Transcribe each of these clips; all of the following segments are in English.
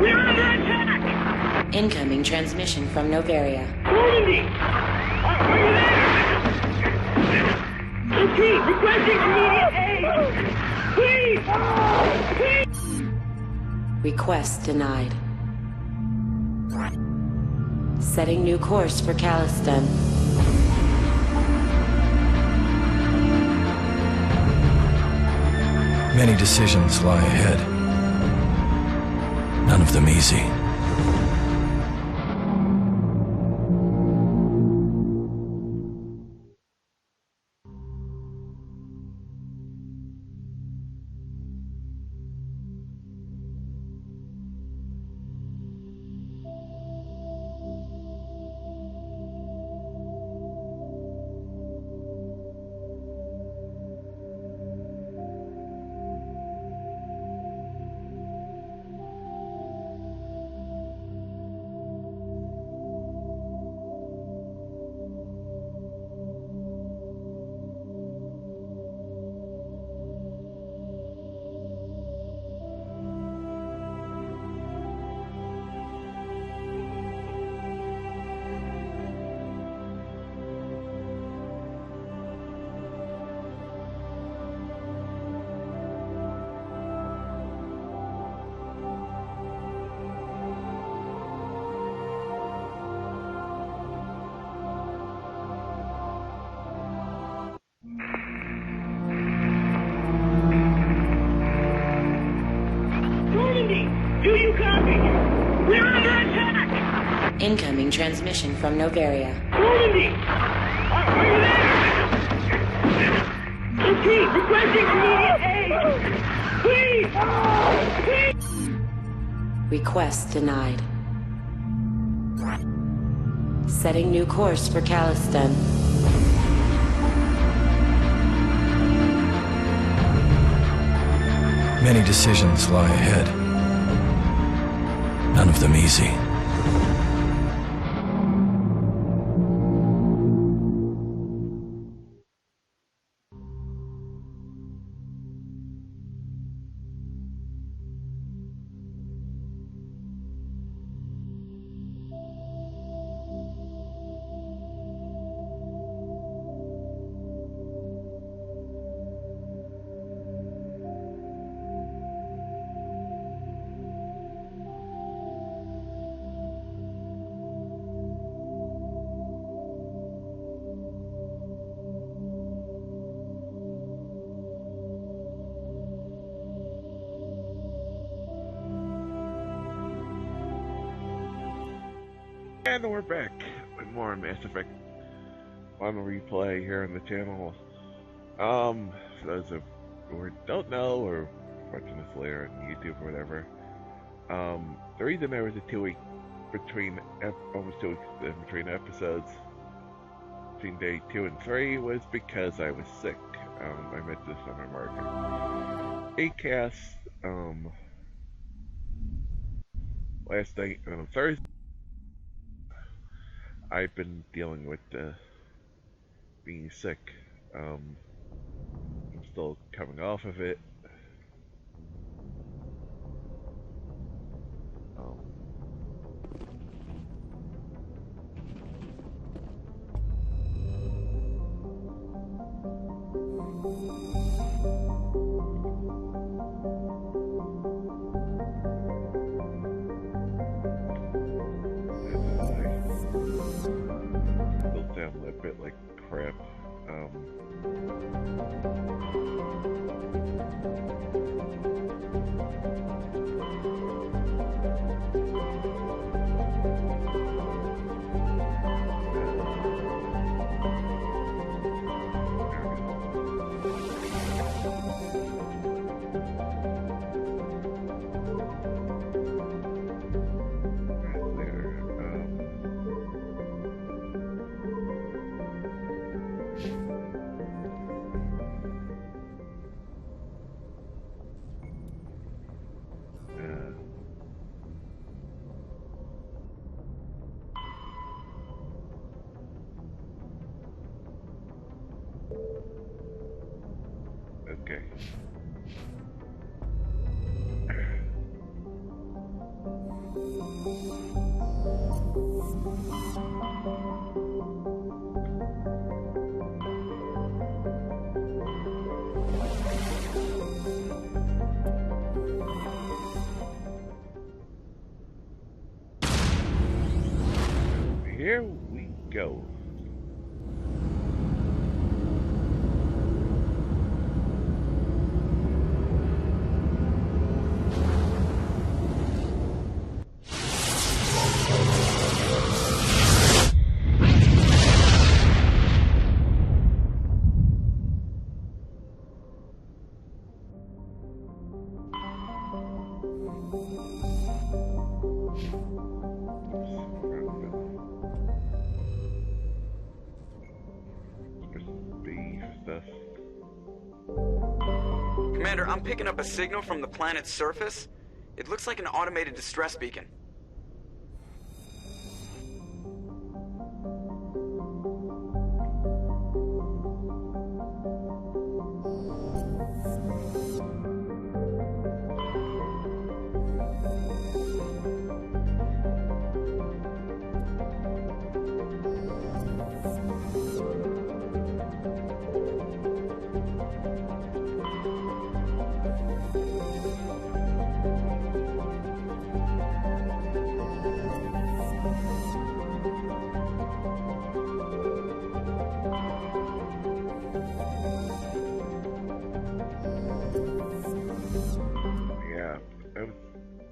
We're under attack! Incoming transmission from Novaria. Normandy! Are you there? Repeat, requesting immediate aid! Please! Request denied. Setting new course for Caliston. Many decisions lie ahead. None of them easy. Do you copy? We're under attack! Incoming transmission from Novaria. Normandy! Are you there? Repeat, requesting immediate aid! Please! Request denied. Setting new course for Caliston. Many decisions lie ahead. None of them easy. And we're back with more Mass Effect on replay here on the channel. For those who don't know or watching this later on YouTube or whatever, the reason there was a 2 week between almost 2 weeks in between episodes between day 2 and 3 was because I was sick. I mentioned this on my market. ACAS last night on Thursday. I've been dealing with being sick. I'm still coming off of it. Still sound a bit like crap. Here we go. Commander, I'm picking up a signal from the planet's surface. It looks like an automated distress beacon.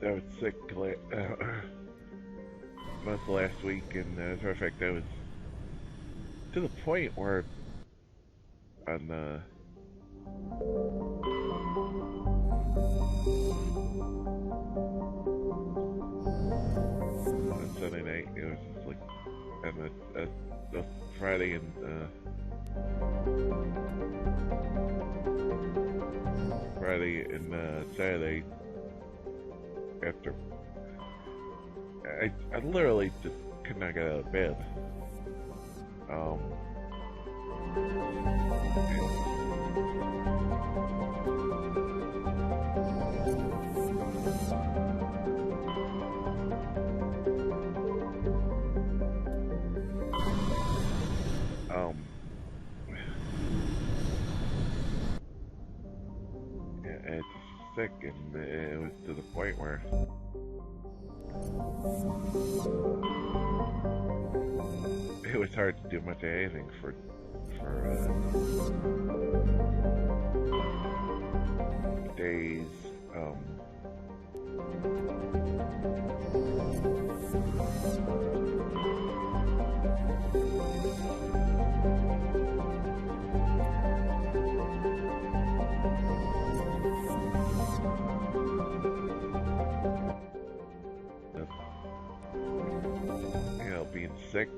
I was sick most of last week, and as a matter of fact, I was to the point where on Sunday night, it was just like on a Friday and Saturday. After I literally just could not get out of bed. It's sick, and it was to the point where it was hard to do much of anything for days. Being sick.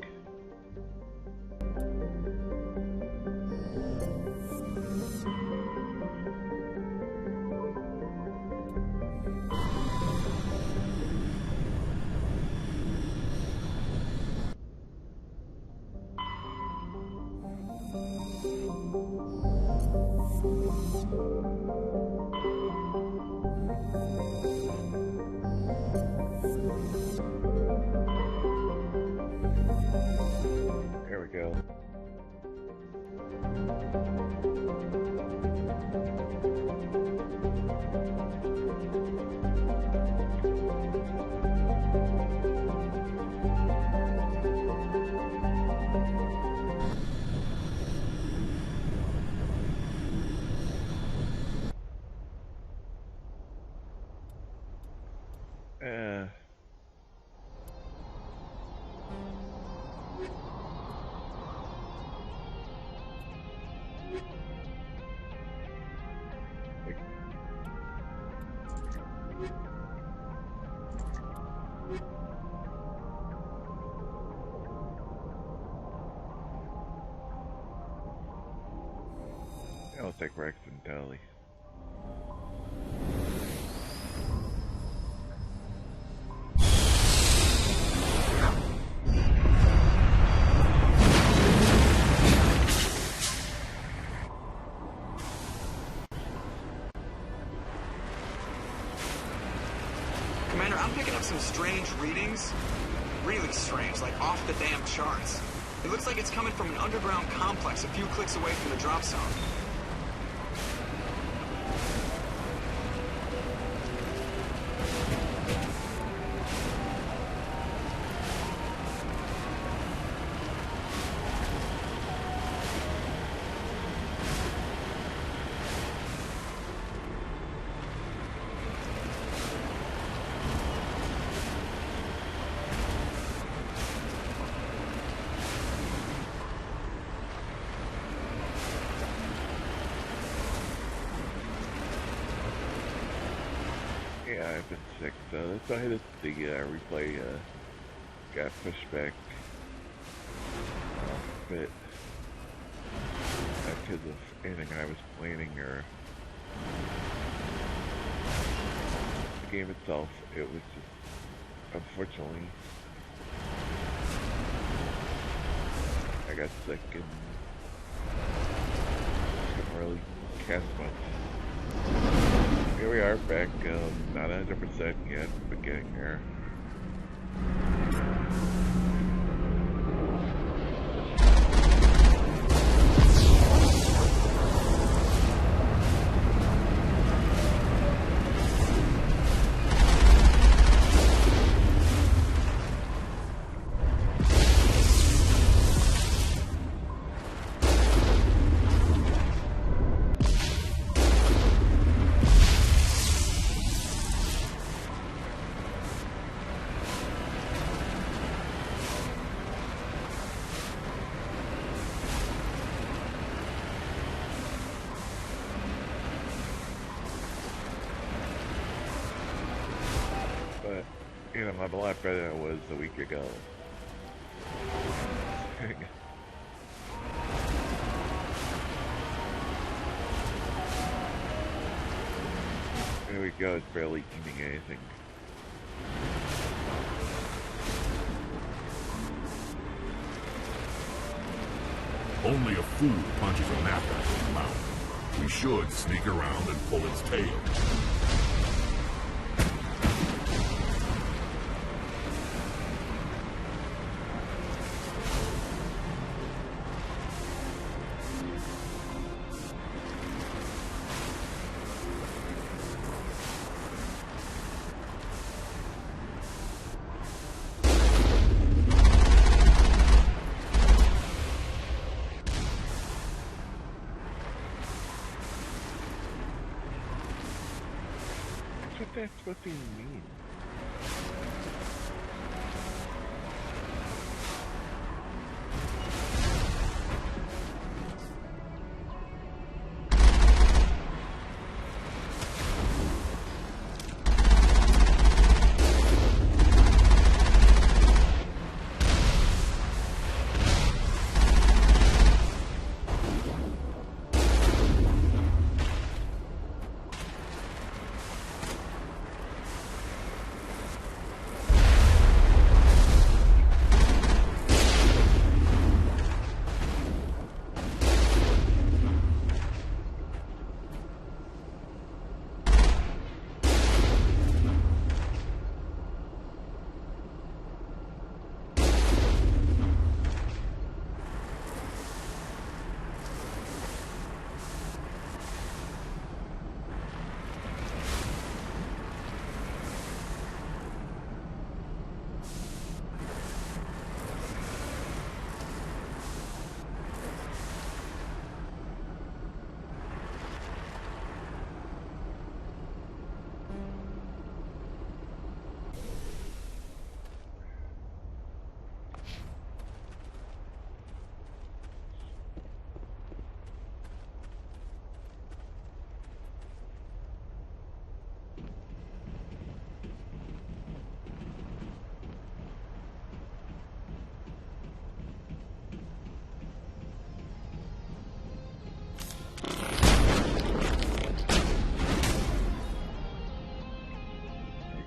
There we go. I'll take Rex and Dolly. Commander, I'm picking up some strange readings. Really strange, like off the damn charts. It looks like it's coming from an underground complex a few clicks away from the drop zone. Yeah, I've been sick, so that's why the replay got pushed back a bit. Not because of anything I was planning or the game itself. It was just, unfortunately, I got sick and couldn't really cast much. Here we are back, not 100% yet, but getting there. But, you know, I'm a lot better than I was a week ago. There we go, it's barely eating anything. Only a fool punches a Nappa in the mouth. We should sneak around and pull its tail. What that's supposed to mean?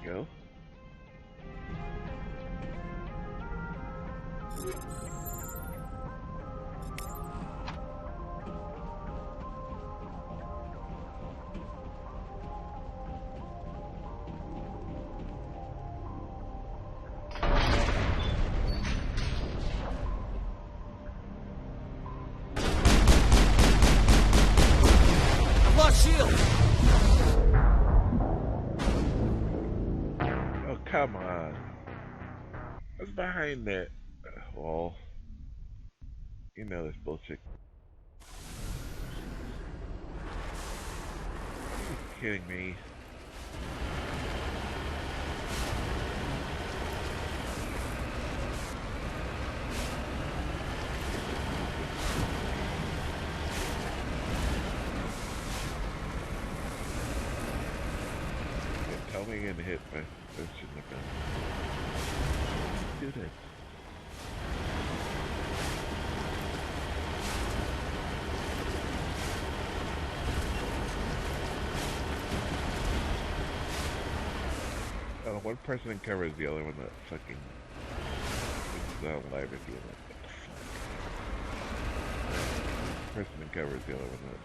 Go. come on. What's behind that wall? You know this bullshit. Are you kidding me? Tell me again to hit my... That shouldn't have been. Do this. One person in cover is the other one that fucking is not alive at the end. What the fuck? Person in cover is the other one that.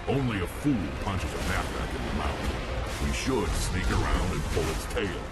Only a fool punches a knapsack in the mouth. We should sneak around and pull its tail.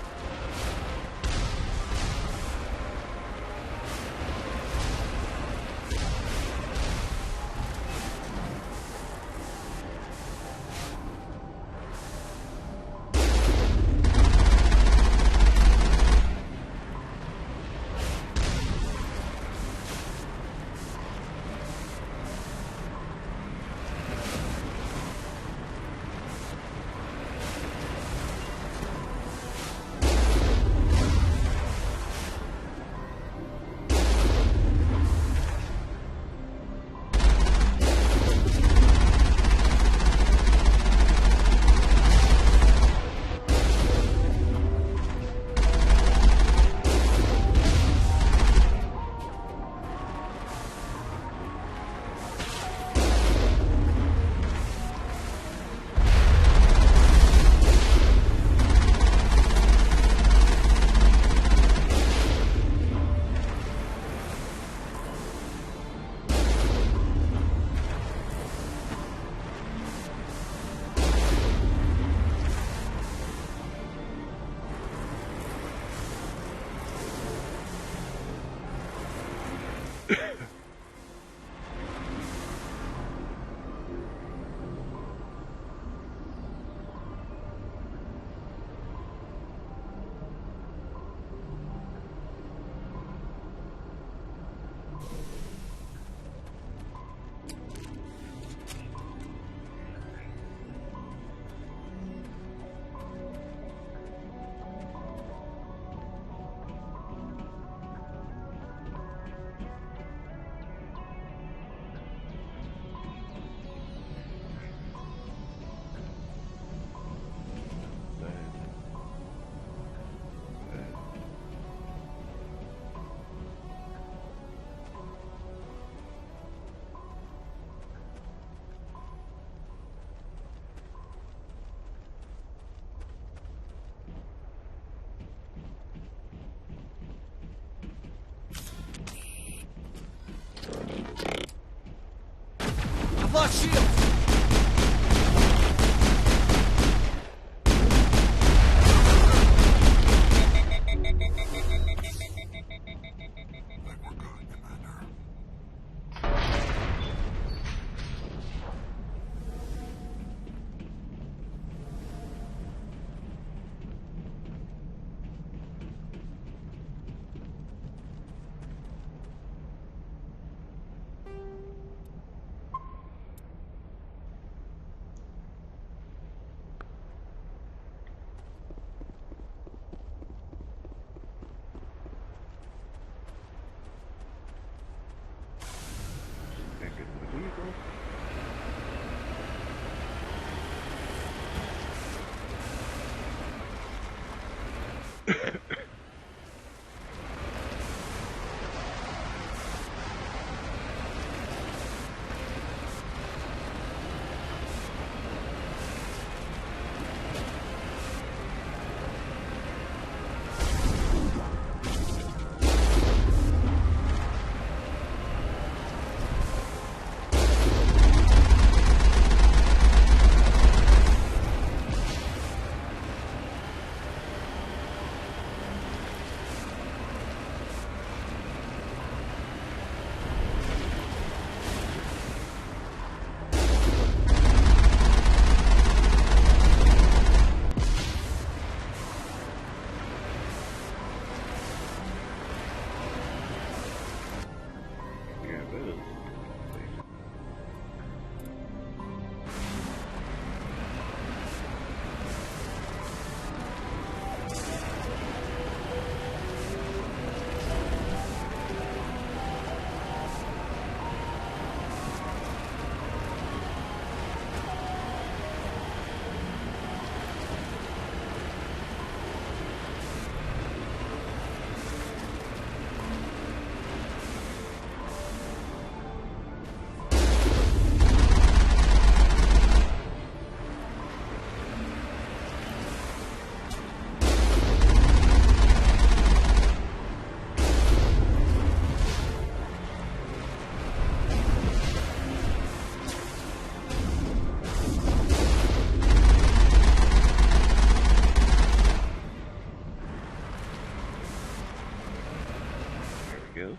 Lost shield! goes. Go.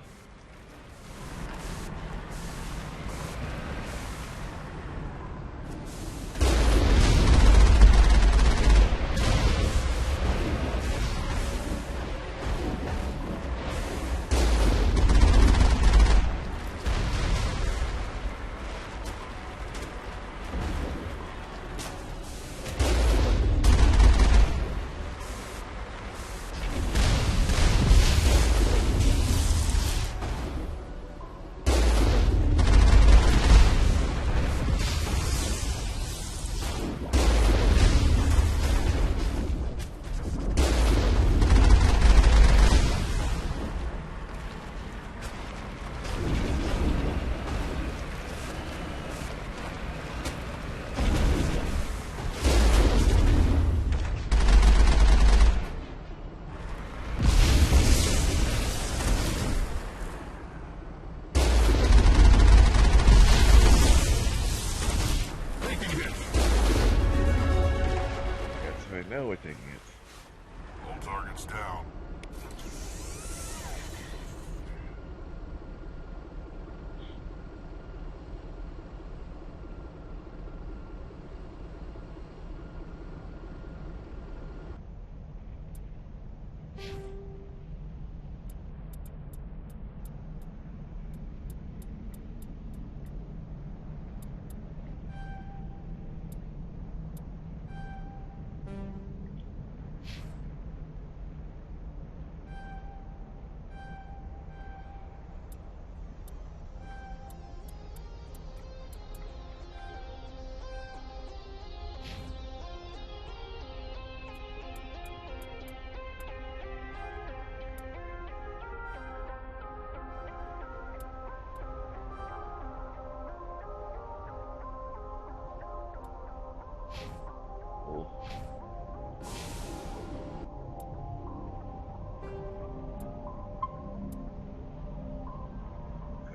I know what thing is. All targets down.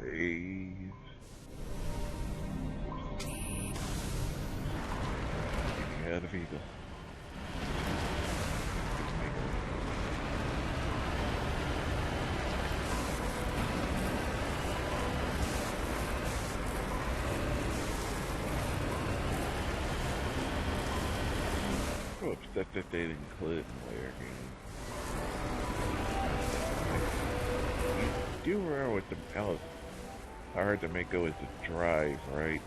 Save. Getting out of Eagle. I'm upset that they didn't include it in later game. Do you remember what the how hard to make go is the drive, right?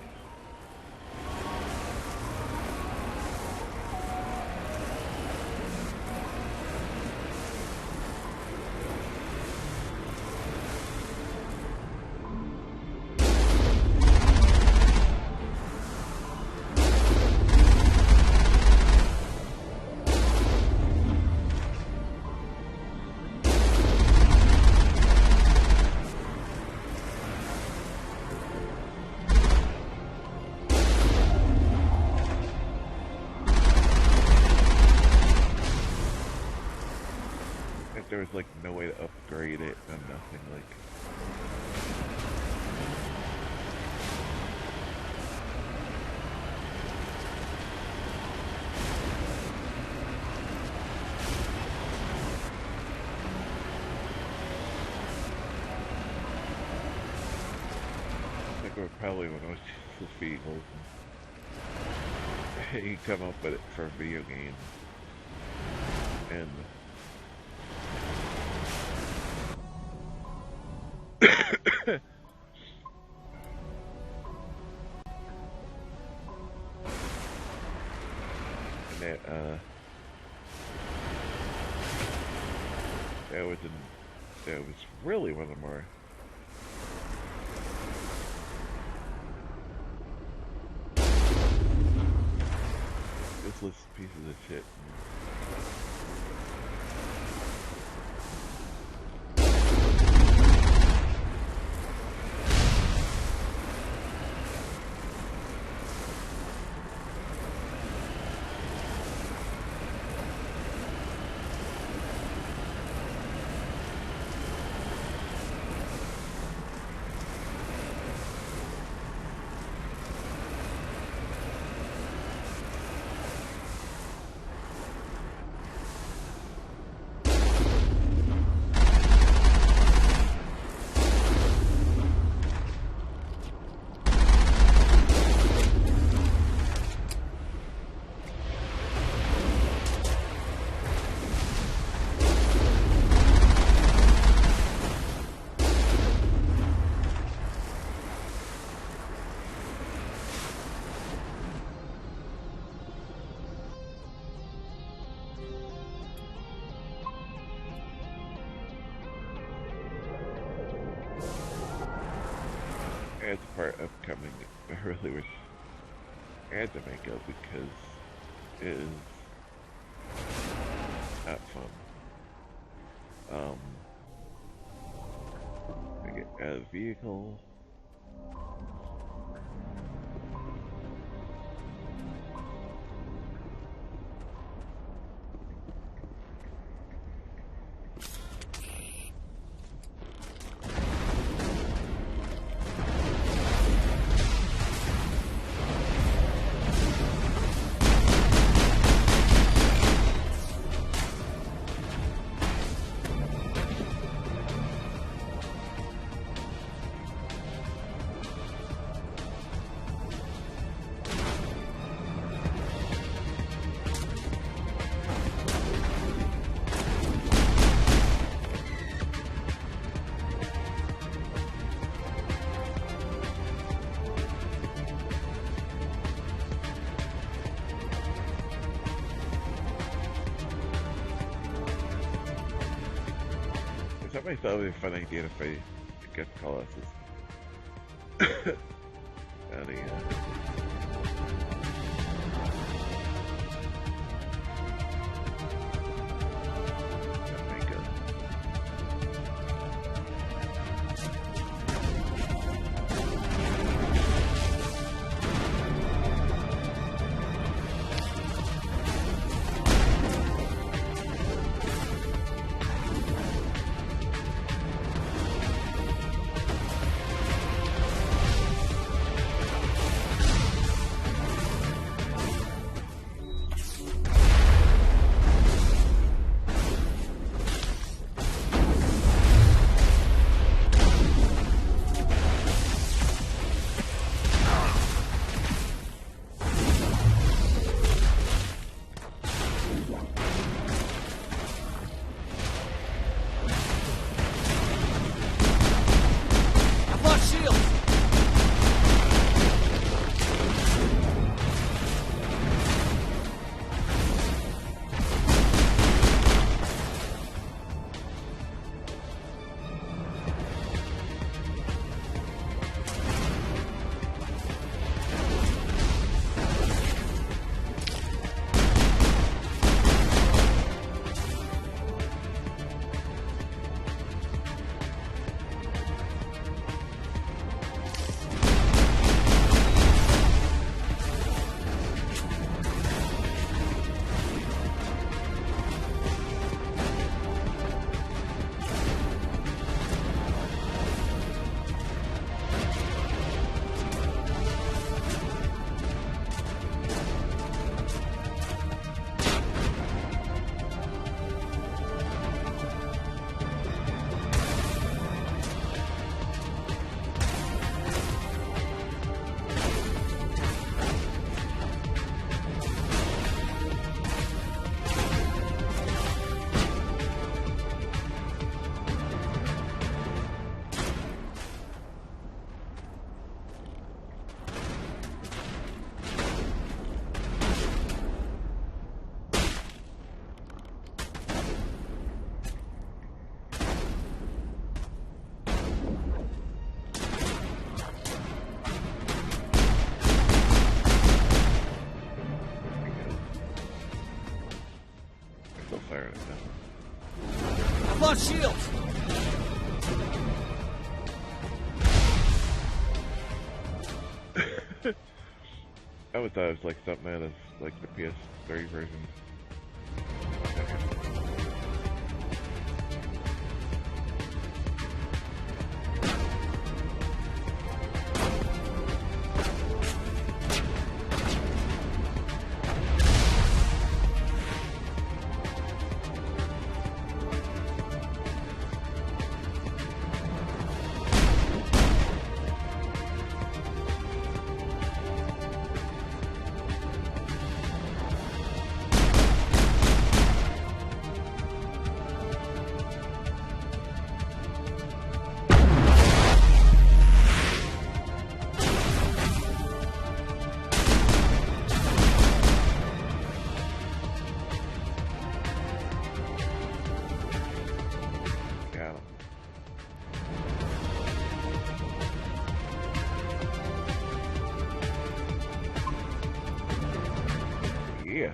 There was like no way to upgrade it and nothing like. I think we're probably one of those people. He come up with it for a video game. And really one of them are. Useless pieces of shit. As a part upcoming, I really wish I had to make up because it is not fun. I get out of the vehicle. I thought it would be a fun idea if I got Colossus out of here. shield! I would thought it was like something out of like the PS3 version. Yeah.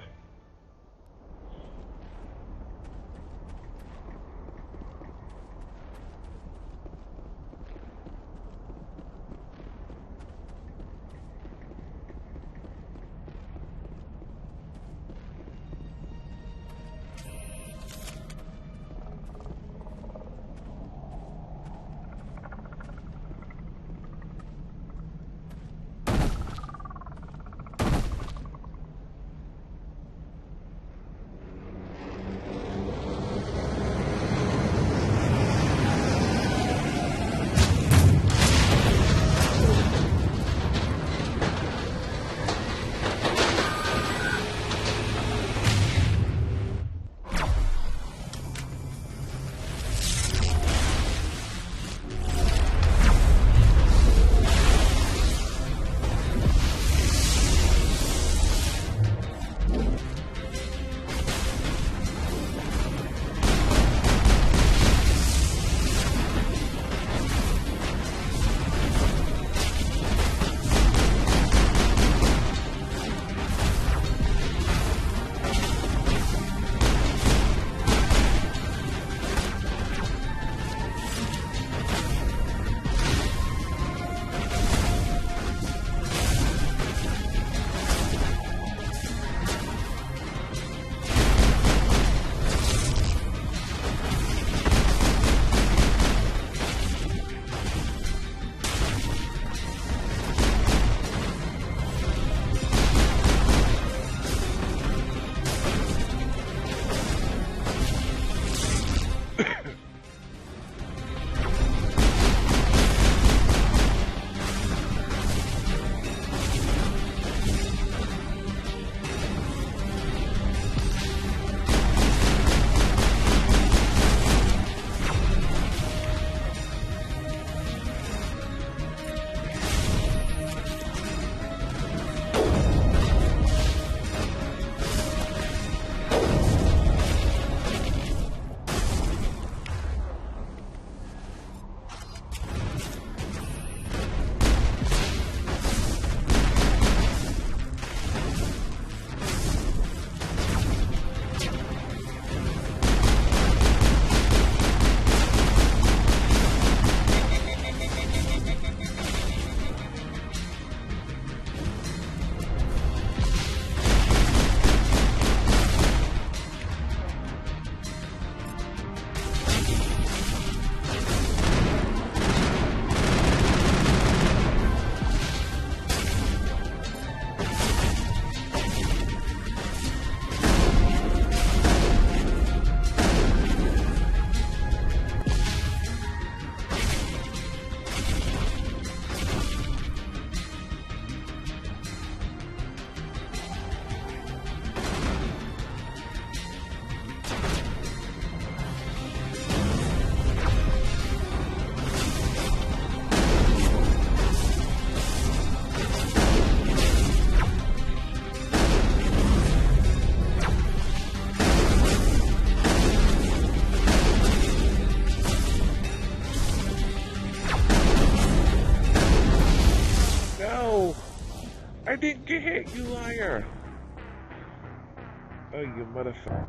I didn't get hit, you liar! Oh, you motherfucker.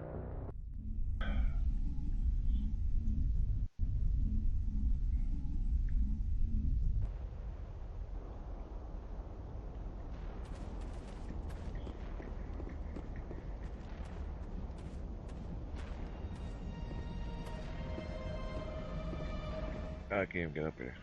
I can't even get up here.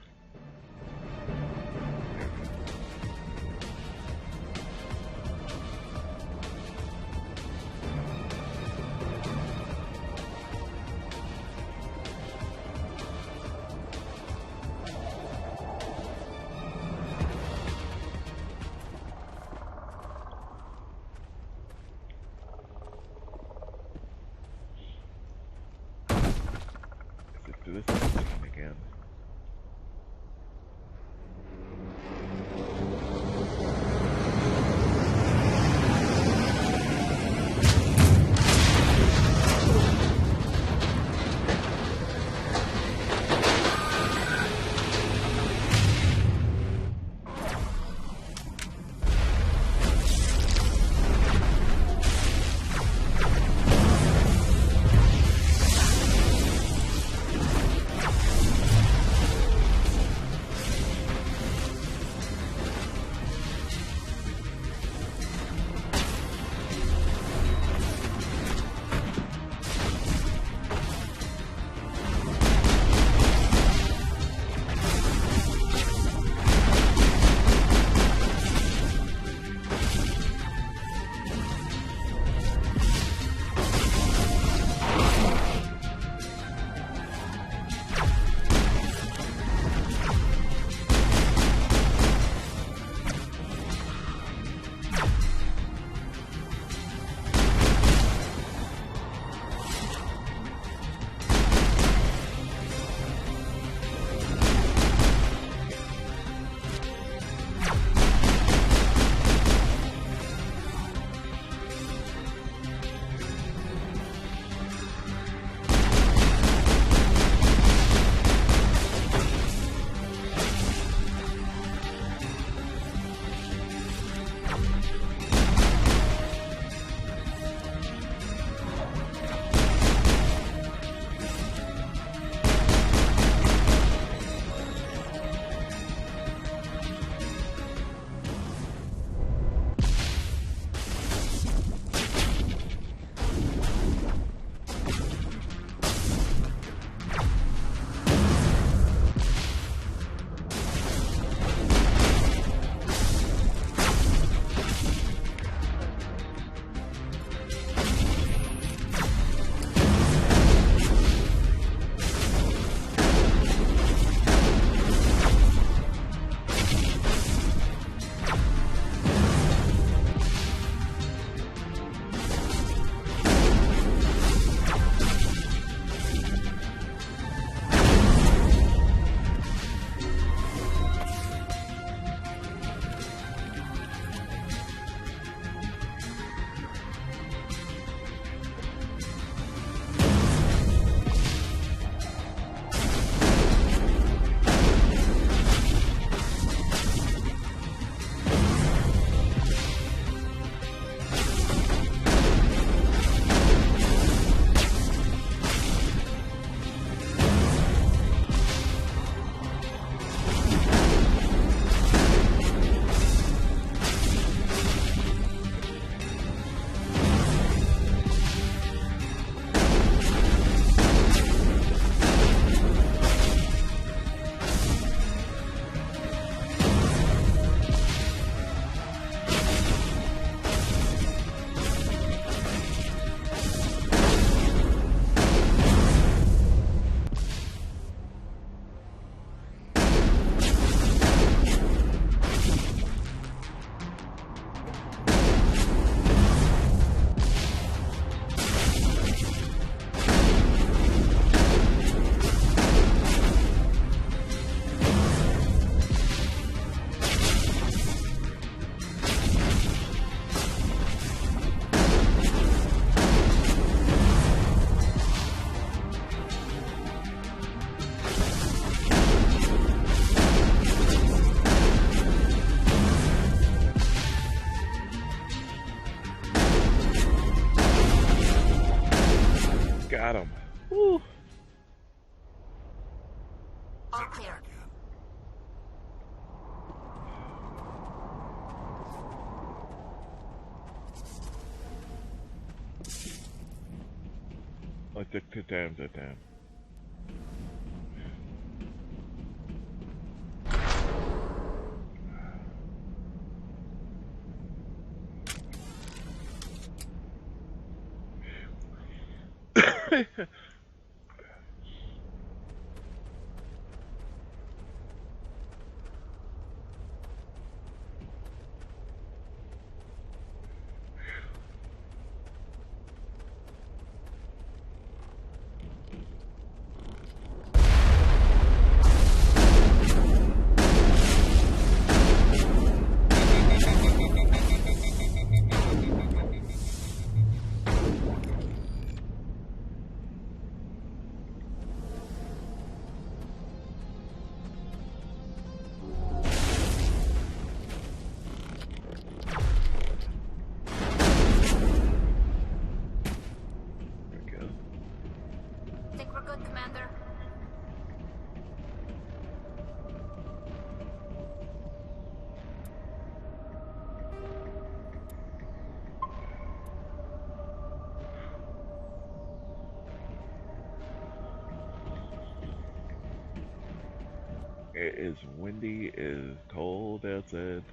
Do this thing again. Got him. Woo. All clear. I took 2 times that time. Think we're good, Commander? It is windy, it is cold outside.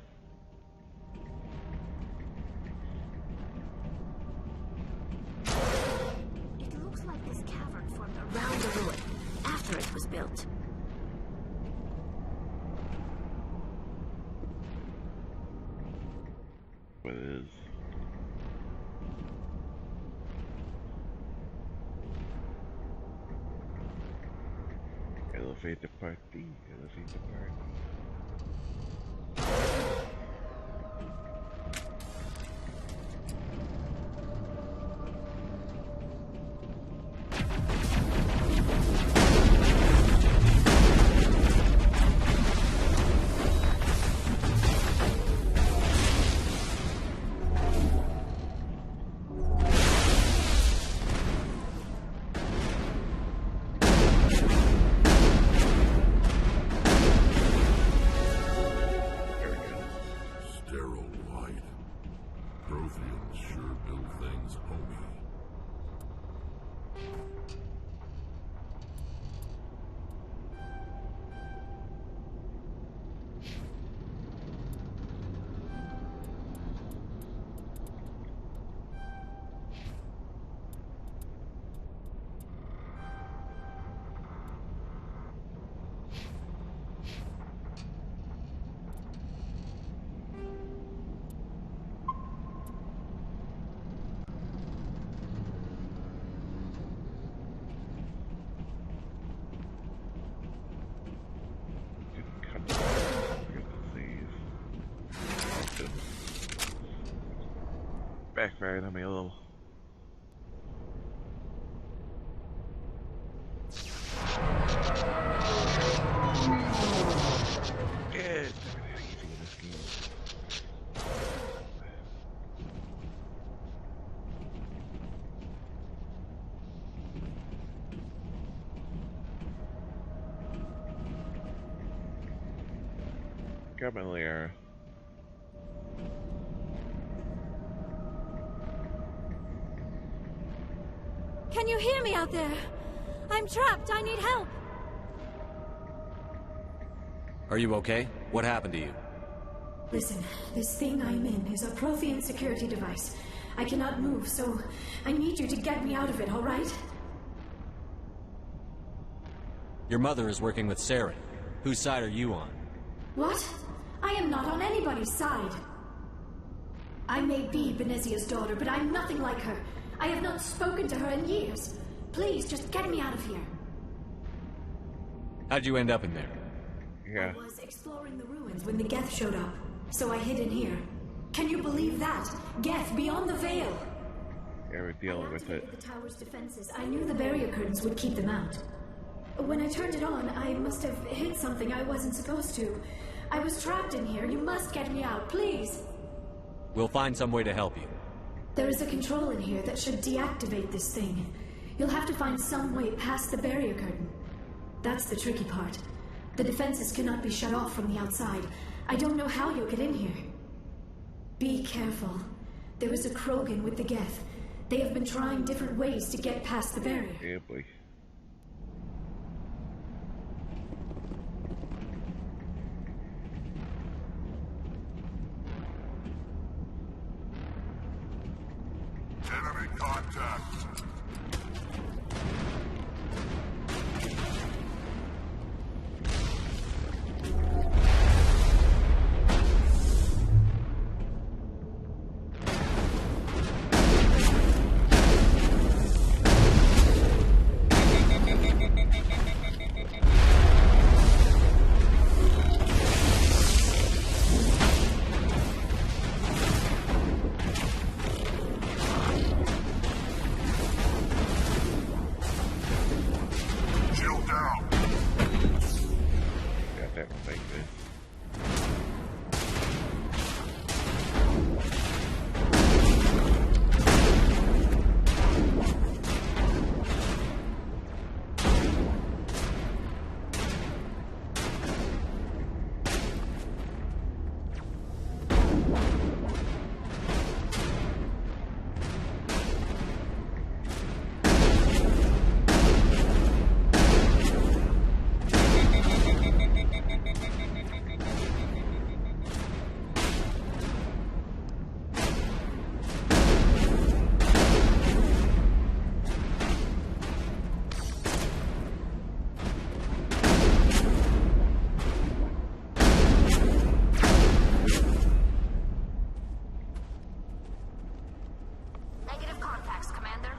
It looks like this cavern formed around the ruin after it was built. But it is. Elevator party, elevator party. Sterile light. Protheans sure build things homey. Backfired on me a little. Yeah, it's easy in this game. Grab my lair. Can you hear me out there? I'm trapped. I need help. Are you okay? What happened to you? Listen, this thing I'm in is a Prothean security device. I cannot move, so I need you to get me out of it, all right? Your mother is working with Saren. Whose side are you on? What? I am not on anybody's side. I may be Benezia's daughter, but I'm nothing like her. I have not spoken to her in years. Please, just get me out of here. How'd you end up in there? Yeah. I was exploring the ruins when the Geth showed up, so I hid in here. Can you believe that? Geth beyond the veil! Yeah, we're dealing with it. The tower's defenses. I knew the barrier curtains would keep them out. When I turned it on, I must have hit something I wasn't supposed to. I was trapped in here. You must get me out, please! We'll find some way to help you. There is a control in here that should deactivate this thing. You'll have to find some way past the barrier curtain. That's the tricky part. The defenses cannot be shut off from the outside. I don't know how you'll get in here. Be careful. There is a Krogan with the Geth. They have been trying different ways to get past the barrier. Yeah, boy. Enemy contact. Like this. Negative contacts, Commander.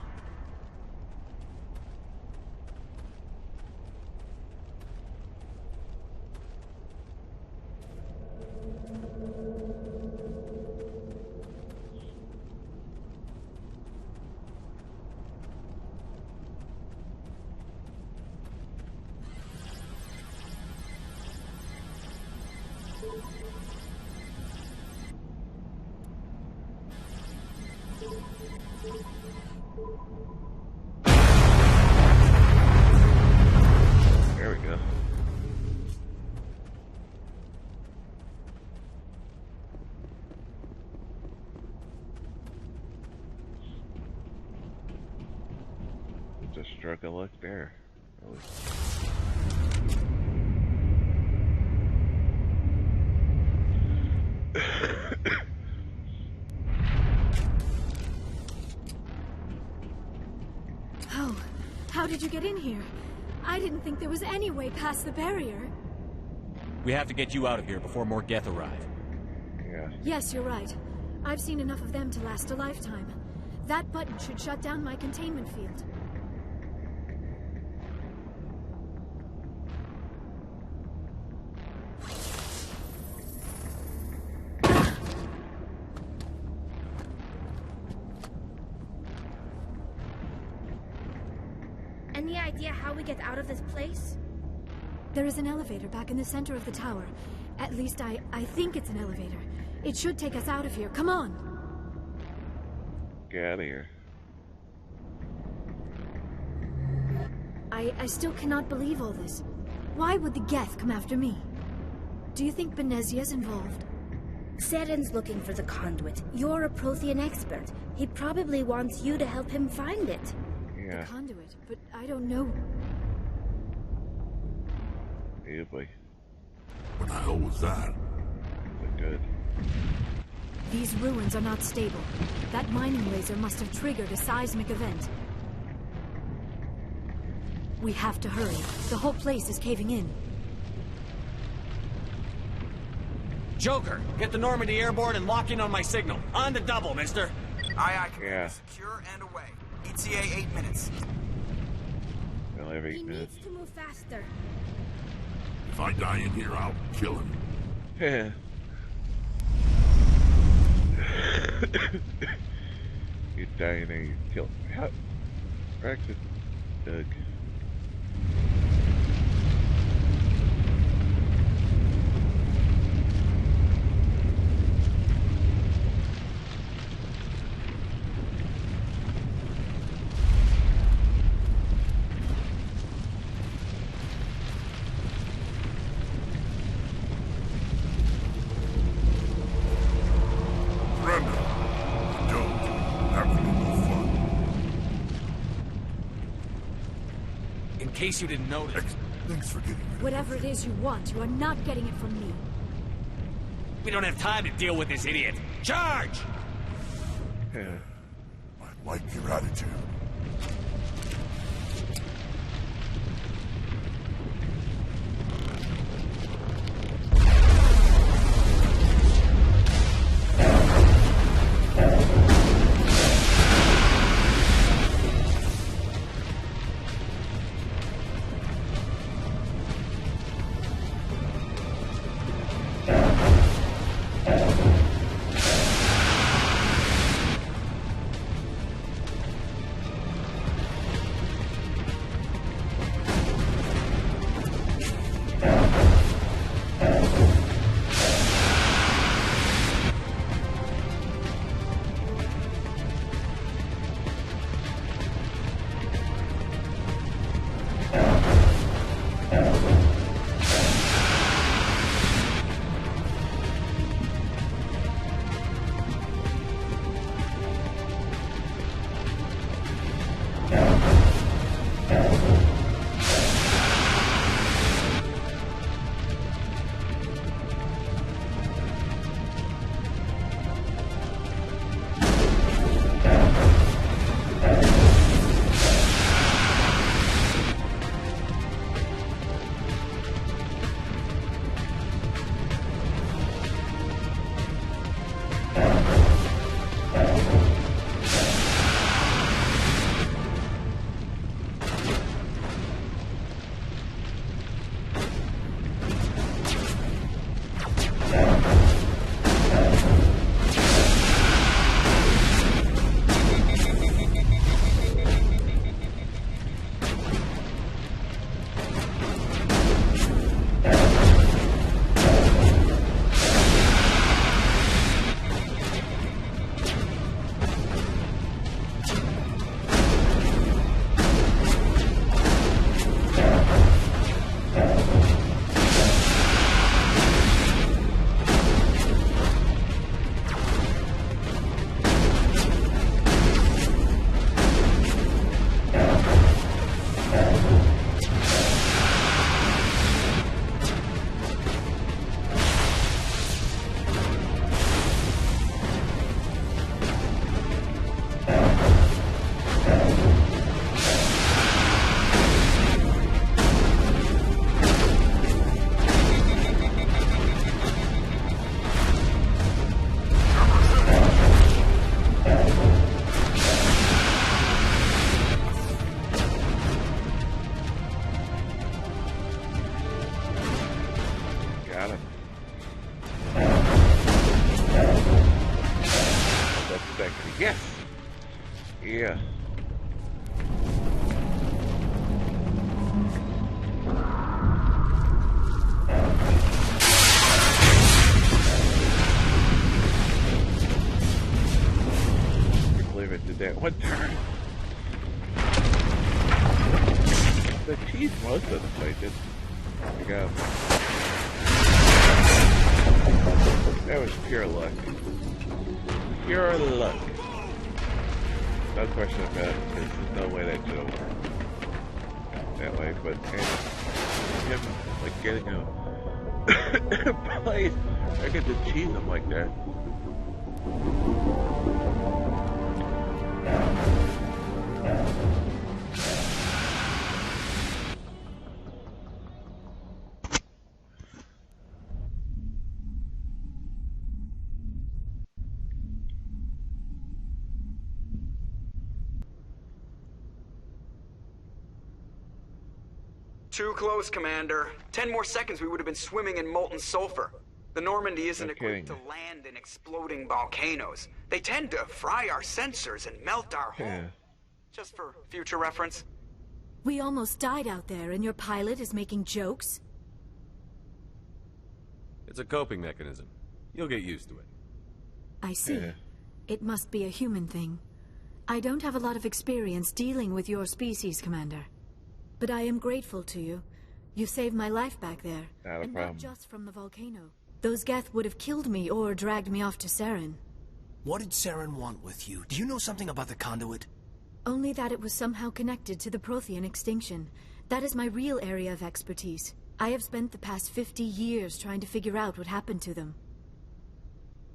There we go. It's a stroke of luck there. Really. Oh, how did you get in here? I didn't think there was any way past the barrier. We have to get you out of here before more Geth arrive. Yeah. Yes, you're right. I've seen enough of them to last a lifetime. That button should shut down my containment field. Any idea how we get out of this place? There is an elevator back in the center of the tower. At least I think it's an elevator. It should take us out of here. Come on! Get out of here. I still cannot believe all this. Why would the Geth come after me? Do you think Benezia's involved? Saren's looking for the conduit. You're a Prothean expert. He probably wants you to help him find it. Yeah. The conduit, but I don't know. Yeah, boy. What the hell was that? Look good. These ruins are not stable. That mining laser must have triggered a seismic event. We have to hurry. The whole place is caving in. Joker, get the Normandy airborne and lock in on my signal. On the double, mister. Aye, Commander. Yeah. Secure and away. ETA 8 minutes. Well, every He minute. needs to move faster. If I die in here, I'll kill him. Yeah. You die and then you kill. How? Practice, Doug. Brenda! Don't. That would be no fun. In case you didn't notice. Thanks for getting rid of Whatever it is you want, you are not getting it from me. We don't have time to deal with this idiot. Charge! Yeah. I like your attitude. Sexy. Yes! Yeah. I can't believe it did that one turn. The cheese most of the fight did. There we go. That was pure luck. Pure luck. No question about it. There's no way that should have worked that way, but him like getting a place, I get to cheese him like that. Too close, Commander. 10 more seconds we would have been swimming in molten sulfur. The Normandy isn't equipped to land in exploding volcanoes. They tend to fry our sensors and melt our hull. Just for future reference. We almost died out there, and your pilot is making jokes? It's a coping mechanism. You'll get used to it. I see. It must be a human thing. I don't have a lot of experience dealing with your species, Commander. But I am grateful to you. You saved my life back there. Not a problem. Not just from the volcano. Those Geth would have killed me or dragged me off to Saren. What did Saren want with you? Do you know something about the conduit? Only that it was somehow connected to the Prothean extinction. That is my real area of expertise. I have spent the past 50 years trying to figure out what happened to them.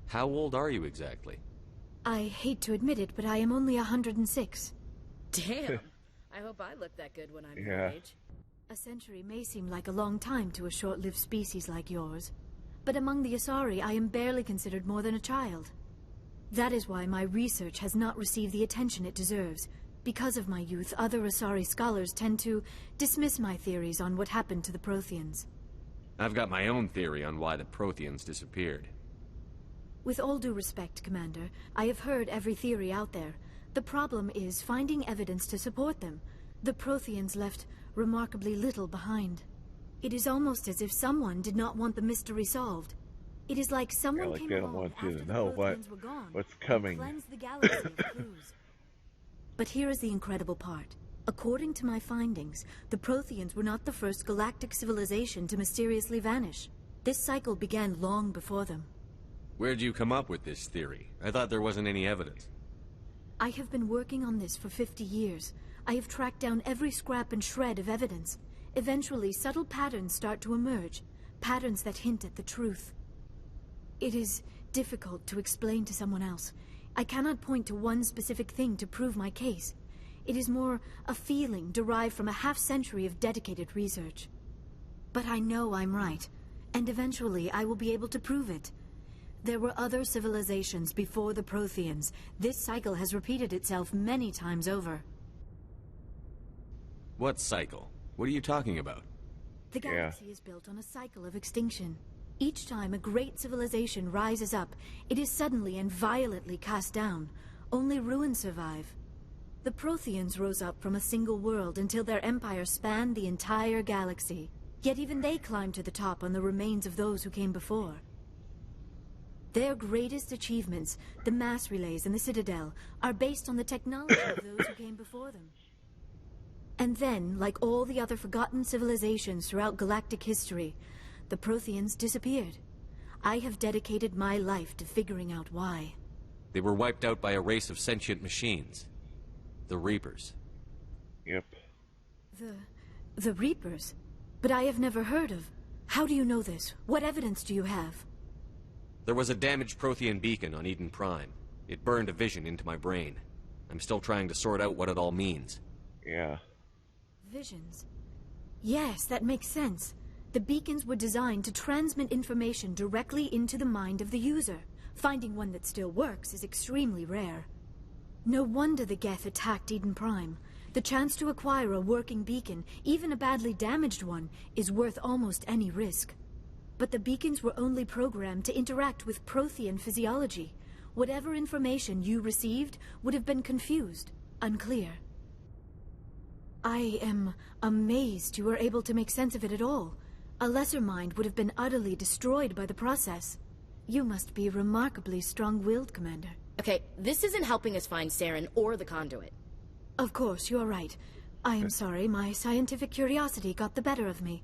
How old are you exactly? I hate to admit it, but I am only 106. Damn. I hope I look that good when I'm your age. A century may seem like a long time to a short-lived species like yours. But among the Asari, I am barely considered more than a child. That is why my research has not received the attention it deserves. Because of my youth, other Asari scholars tend to dismiss my theories on what happened to the Protheans. I've got my own theory on why the Protheans disappeared. With all due respect, Commander, I have heard every theory out there. The problem is finding evidence to support them. The Protheans left remarkably little behind. It is almost as if someone did not want the mystery solved. It is like someone came along want after you to the know Protheans were gone what's coming. and cleansed the galaxy of clues. But here is the incredible part. According to my findings, the Protheans were not the first galactic civilization to mysteriously vanish. This cycle began long before them. Where'd you come up with this theory? I thought there wasn't any evidence. I have been working on this for 50 years. I have tracked down every scrap and shred of evidence. Eventually, subtle patterns start to emerge. Patterns that hint at the truth. It is difficult to explain to someone else. I cannot point to one specific thing to prove my case. It is more a feeling derived from a half-century of dedicated research. But I know I'm right, and eventually I will be able to prove it. There were other civilizations before the Protheans. This cycle has repeated itself many times over. What cycle? What are you talking about? The galaxy is built on a cycle of extinction. Each time a great civilization rises up, it is suddenly and violently cast down. Only ruins survive. The Protheans rose up from a single world until their empire spanned the entire galaxy. Yet even they climbed to the top on the remains of those who came before. Their greatest achievements, the mass relays and the Citadel, are based on the technology of those who came before them. And then, like all the other forgotten civilizations throughout galactic history, the Protheans disappeared. I have dedicated my life to figuring out why. They were wiped out by a race of sentient machines. The Reapers. Yep. The Reapers? But I have never heard of. How do you know this? What evidence do you have? There was a damaged Prothean beacon on Eden Prime. It burned a vision into my brain. I'm still trying to sort out what it all means. Yeah. Visions? Yes, that makes sense. The beacons were designed to transmit information directly into the mind of the user. Finding one that still works is extremely rare. No wonder the Geth attacked Eden Prime. The chance to acquire a working beacon, even a badly damaged one, is worth almost any risk. But the beacons were only programmed to interact with Prothean physiology. Whatever information you received would have been confused, unclear. I am amazed you were able to make sense of it at all. A lesser mind would have been utterly destroyed by the process. You must be remarkably strong-willed, Commander. Okay, this isn't helping us find Saren or the conduit. Of course, you're right. I am sorry, my scientific curiosity got the better of me.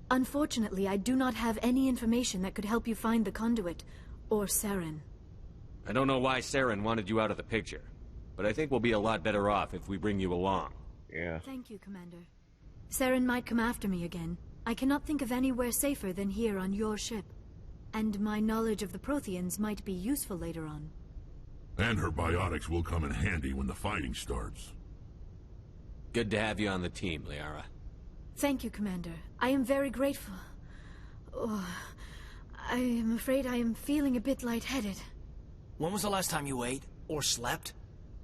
Unfortunately, I do not have any information that could help you find the conduit, or Saren. I don't know why Saren wanted you out of the picture, but I think we'll be a lot better off if we bring you along. Yeah. Thank you, Commander. Saren might come after me again. I cannot think of anywhere safer than here on your ship. And my knowledge of the Protheans might be useful later on. And her biotics will come in handy when the fighting starts. Good to have you on the team, Liara. Thank you, Commander. I am very grateful. Oh, I am afraid I am feeling a bit lightheaded. When was the last time you ate or slept?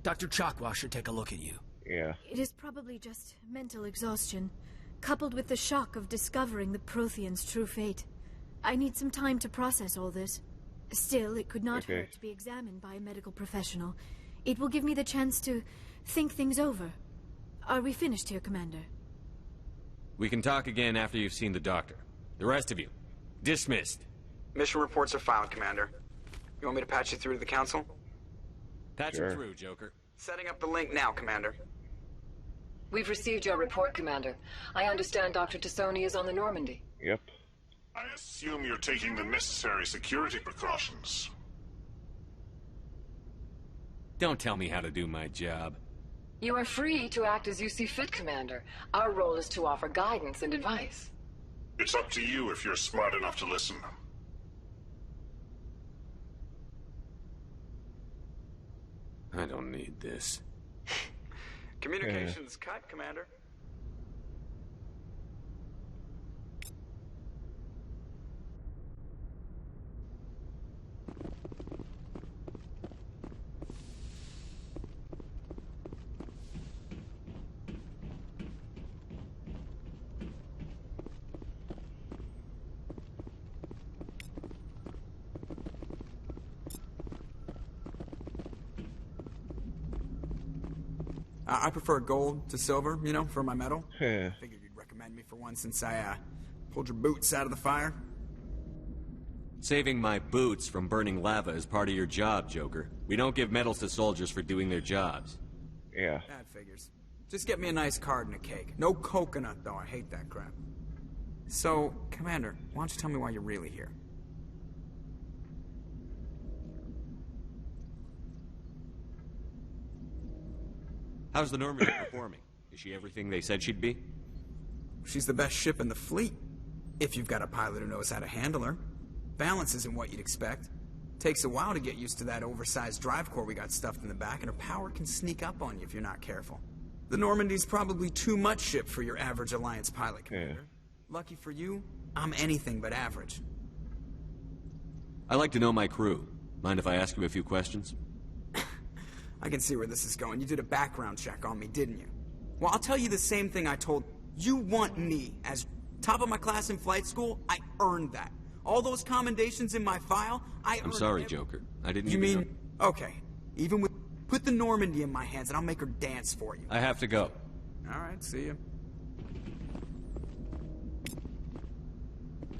Dr. Chakwa should take a look at you. Yeah. It is probably just mental exhaustion, coupled with the shock of discovering the Protheans' true fate. I need some time to process all this. Still, it could not hurt to be examined by a medical professional. It will give me the chance to think things over. Are we finished here, Commander? We can talk again after you've seen the doctor. The rest of you, dismissed. Mission reports are filed, Commander. You want me to patch you through to the Council? Patch him through, Joker. Setting up the link now, Commander. We've received your report, Commander. I understand Dr. Tassoni is on the Normandy. Yep. I assume you're taking the necessary security precautions. Don't tell me how to do my job. You are free to act as you see fit, Commander. Our role is to offer guidance and advice. It's up to you if you're smart enough to listen. I don't need this. Communications cut, Commander. I prefer gold to silver, you know, for my medal. Yeah. Figured you'd recommend me for one since I pulled your boots out of the fire. Saving my boots from burning lava is part of your job, Joker. We don't give medals to soldiers for doing their jobs. Yeah. That figures. Just get me a nice card and a cake. No coconut, though. I hate that crap. So, Commander, why don't you tell me why you're really here? How's the Normandy performing? Is she everything they said she'd be? She's the best ship in the fleet. If you've got a pilot who knows how to handle her. Balance isn't what you'd expect. Takes a while to get used to that oversized drive core we got stuffed in the back, and her power can sneak up on you if you're not careful. The Normandy's probably too much ship for your average Alliance pilot, Commander. Yeah. Lucky for you, I'm anything but average. I like to know my crew. Mind if I ask you a few questions? I can see where this is going. You did a background check on me, didn't you? Well, I'll tell you the same thing I told you. Want me as top of my class in flight school? I earned that. All those commendations in my file, I'm sorry, Joker. I didn't You even mean, okay. Even with... Put the Normandy in my hands and I'll make her dance for you. I have to go. Alright, see ya.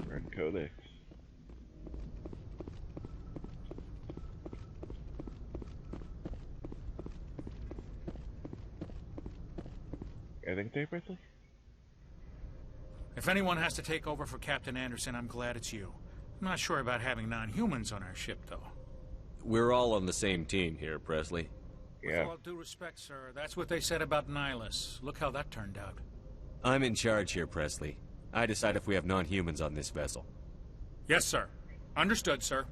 Red Codex. Anything there, Presley? If anyone has to take over for Captain Anderson, I'm glad it's you. I'm not sure about having non-humans on our ship, though. We're all on the same team here, Presley. Yeah. With all due respect, sir, that's what they said about Nihilus. Look how that turned out. I'm in charge here, Presley. I decide if we have non-humans on this vessel. Yes, sir. Understood, sir.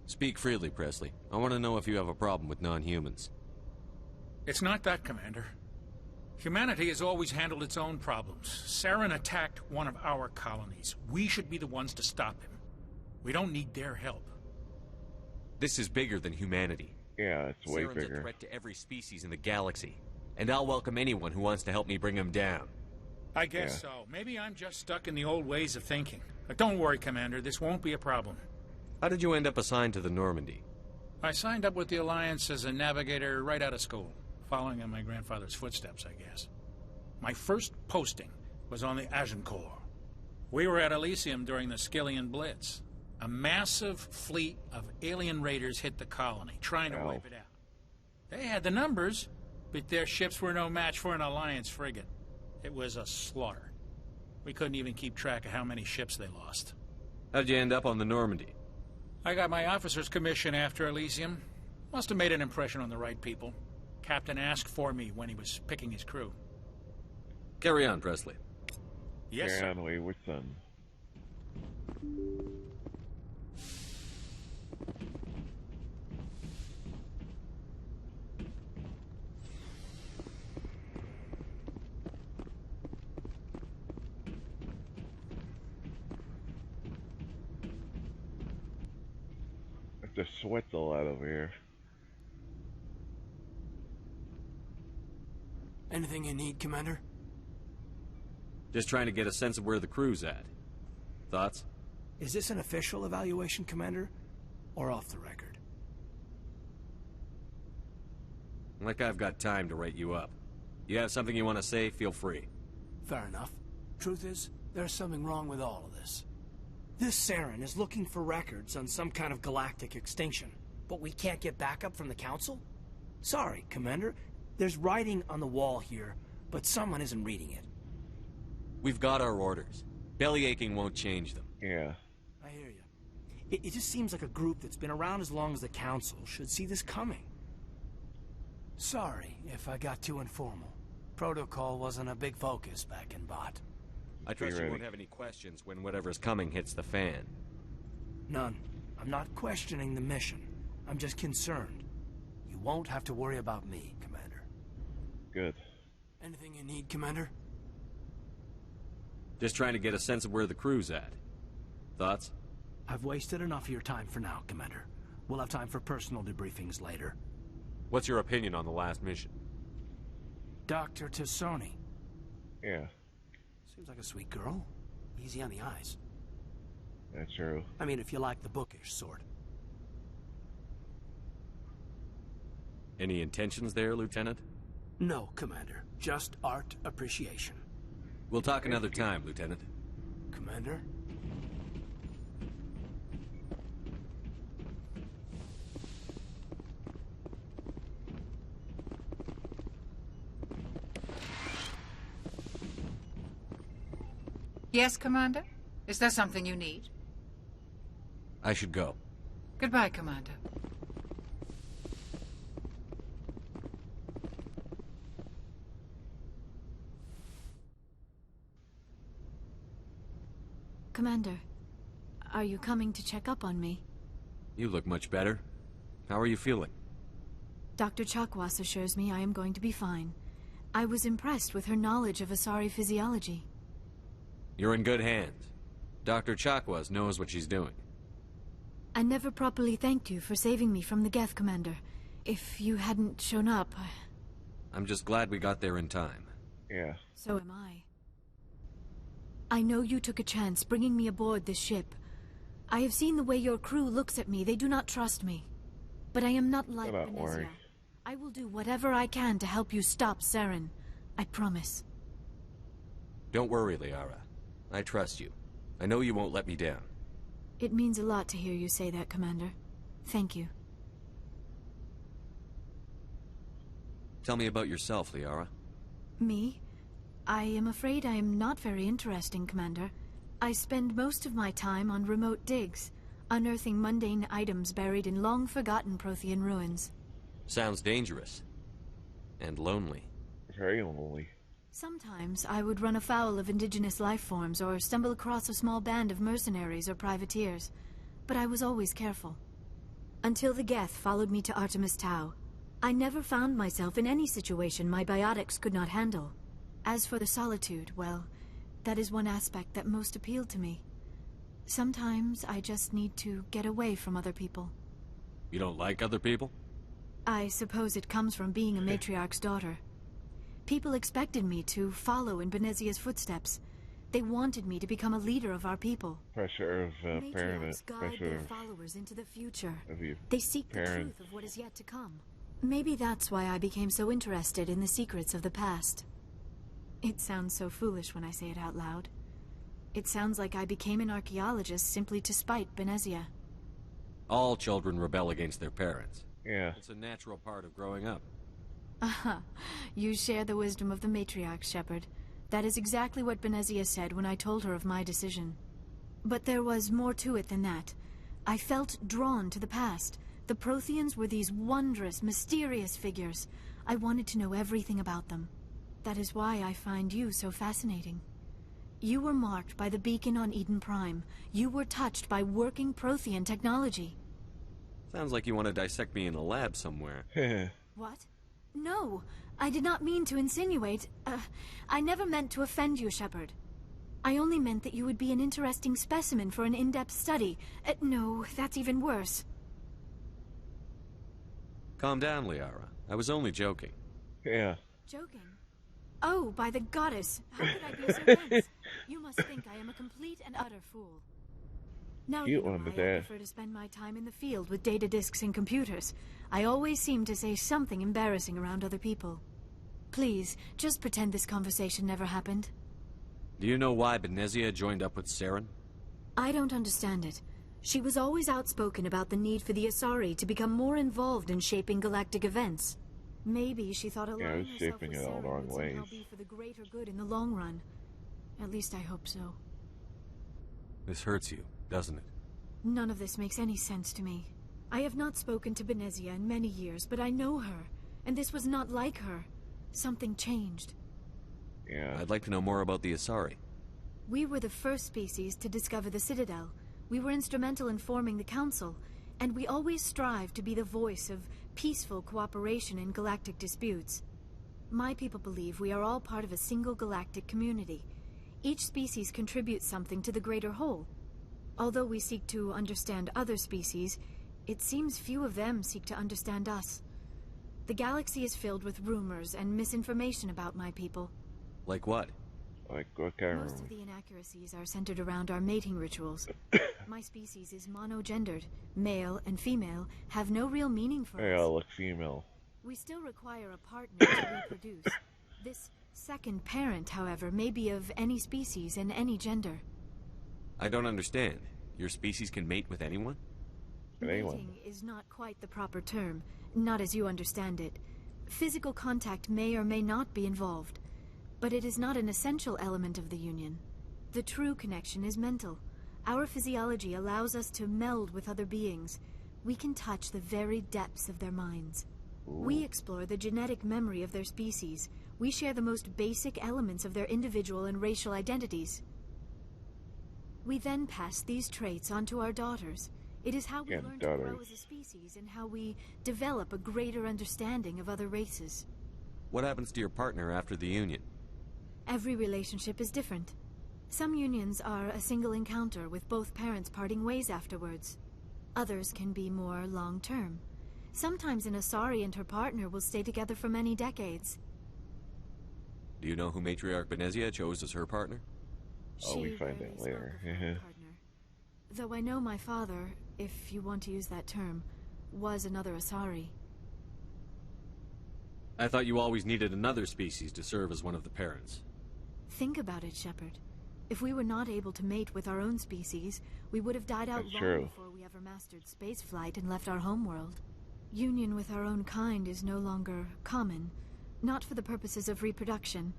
Speak freely, Presley. I want to know if you have a problem with non-humans. It's not that, Commander. Humanity has always handled its own problems. Saren attacked one of our colonies. We should be the ones to stop him. We don't need their help. This is bigger than humanity. Yeah, it's way Saren's bigger. a threat to every species in the galaxy. And I'll welcome anyone who wants to help me bring him down. I guess so. Maybe I'm just stuck in the old ways of thinking. But don't worry, Commander. This won't be a problem. How did you end up assigned to the Normandy? I signed up with the Alliance as a navigator right out of school, following in my grandfather's footsteps, I guess. My first posting was on the Agincourt. We were at Elysium during the Skillian Blitz. A massive fleet of alien raiders hit the colony, trying to wipe it out. They had the numbers, but their ships were no match for an Alliance frigate. It was a slaughter. We couldn't even keep track of how many ships they lost. How'd you end up on the Normandy? I got my officer's commission after Elysium. Must have made an impression on the right people. Captain asked for me when he was picking his crew. Carry on, Presley. Yes, Carry sir. on, wayward son. The sweat's a lot over here. Anything you need, Commander? Just trying to get a sense of where the crew's at. Thoughts? Is this an official evaluation, Commander? Or off the record? Like I've got time to write you up. You have something you want to say, feel free. Fair enough. Truth is, there's something wrong with all of this. This Saren is looking for records on some kind of galactic extinction, but we can't get backup from the Council? Sorry, Commander. There's writing on the wall here, but someone isn't reading it. We've got our orders. Belly aching won't change them. Yeah. I hear you. It just seems like a group that's been around as long as the Council should see this coming. Sorry if I got too informal. Protocol wasn't a big focus back in Bot. I trust you won't have any questions when whatever's coming hits the fan. None. I'm not questioning the mission. I'm just concerned. You won't have to worry about me, Commander. Good. Anything you need, Commander? Just trying to get a sense of where the crew's at. Thoughts? I've wasted enough of your time for now, Commander. We'll have time for personal debriefings later. What's your opinion on the last mission? Dr. Tassoni. Yeah. Seems like a sweet girl. Easy on the eyes. That's true. I mean, if you like the bookish sort. Any intentions there, Lieutenant? No, Commander. Just art appreciation. We'll talk another time, Lieutenant. Commander? Yes, Commander? Is there something you need? I should go. Goodbye, Commander. Commander, are you coming to check up on me? You look much better. How are you feeling? Dr. Chakwas assures me I am going to be fine. I was impressed with her knowledge of Asari physiology. You're in good hands. Dr. Chakwas knows what she's doing. I never properly thanked you for saving me from the Geth, Commander. If you hadn't shown up, I'm just glad we got there in time. Yeah. So am I. I know you took a chance bringing me aboard this ship. I have seen the way your crew looks at me. They do not trust me. But I am not like Venezia. I will do whatever I can to help you stop Saren. I promise. Don't worry, Liara. I trust you. I know you won't let me down. It means a lot to hear you say that, Commander. Thank you. Tell me about yourself, Liara. Me? I am afraid I am not very interesting, Commander. I spend most of my time on remote digs, unearthing mundane items buried in long-forgotten Prothean ruins. Sounds dangerous. And lonely. Very lonely. Sometimes I would run afoul of indigenous life forms or stumble across a small band of mercenaries or privateers, but I was always careful. Until the Geth followed me to Artemis Tau, I never found myself in any situation my biotics could not handle. As for the solitude, well, that is one aspect that most appealed to me. Sometimes I just need to get away from other people. You don't like other people? I suppose it comes from being a matriarch's daughter. People expected me to follow in Benezia's footsteps. They wanted me to become a leader of our people. Pressure of Matriarchs guide their followers into the future. They seek the truth of what is yet to come. Maybe that's why I became so interested in the secrets of the past. It sounds so foolish when I say it out loud. It sounds like I became an archaeologist simply to spite Benezia. All children rebel against their parents. Yeah. It's a natural part of growing up. Aha. You share the wisdom of the matriarch, Shepard. That is exactly what Benezia said when I told her of my decision. But there was more to it than that. I felt drawn to the past. The Protheans were these wondrous, mysterious figures. I wanted to know everything about them. That is why I find you so fascinating. You were marked by the beacon on Eden Prime. You were touched by working Prothean technology. Sounds like you want to dissect me in a lab somewhere. What? No, I did not mean to insinuate. I never meant to offend you, Shepard. I only meant that you would be an interesting specimen for an in-depth study. No, that's even worse. Calm down, Liara. I was only joking. Yeah. Joking? Oh, by the goddess! How could I be so dense? You must think I am a complete and utter fool. Now you know I prefer to spend my time in the field with data disks and computers. I always seem to say something embarrassing around other people. Please, just pretend this conversation never happened. Do you know why Benezia joined up with Saren? I don't understand it. She was always outspoken about the need for the Asari to become more involved in shaping galactic events. Maybe she thought aligning herself with Saren would somehow be for the greater good in the long run. At least I hope so. This hurts you, doesn't it? None of this makes any sense to me. I have not spoken to Benezia in many years, but I know her, and this was not like her. Something changed. Yeah. I'd like to know more about the Asari. We were the first species to discover the Citadel. We were instrumental in forming the Council, and we always strive to be the voice of peaceful cooperation in galactic disputes. My people believe we are all part of a single galactic community. Each species contributes something to the greater whole. Although we seek to understand other species, it seems few of them seek to understand us. The galaxy is filled with rumors and misinformation about my people. Like what? Like what kind of Most of the inaccuracies are centered around our mating rituals. My species is monogendered. Male and female have no real meaning for us. They all look female. We still require a partner to reproduce. This second parent, however, may be of any species and any gender. I don't understand. Your species can mate with anyone? Mating is not quite the proper term, not as you understand it. Physical contact may or may not be involved, but it is not an essential element of the union. The true connection is mental. Our physiology allows us to meld with other beings. We can touch the very depths of their minds. We explore the genetic memory of their species. We share the most basic elements of their individual and racial identities. We then pass these traits on to our daughters. It is how we learn to grow as a species and how we develop a greater understanding of other races. What happens to your partner after the union? Every relationship is different. Some unions are a single encounter with both parents parting ways afterwards. Others can be more long-term. Sometimes an Asari and her partner will stay together for many decades. Do you know who Matriarch Benezia chose as her partner? Oh, we find out later. Though I know my father, if you want to use that term, was another Asari. I thought you always needed another species to serve as one of the parents. Think about it, Shepard. If we were not able to mate with our own species, we would have died out long before we ever mastered spaceflight and left our homeworld. Union with our own kind is no longer common, not for the purposes of reproduction.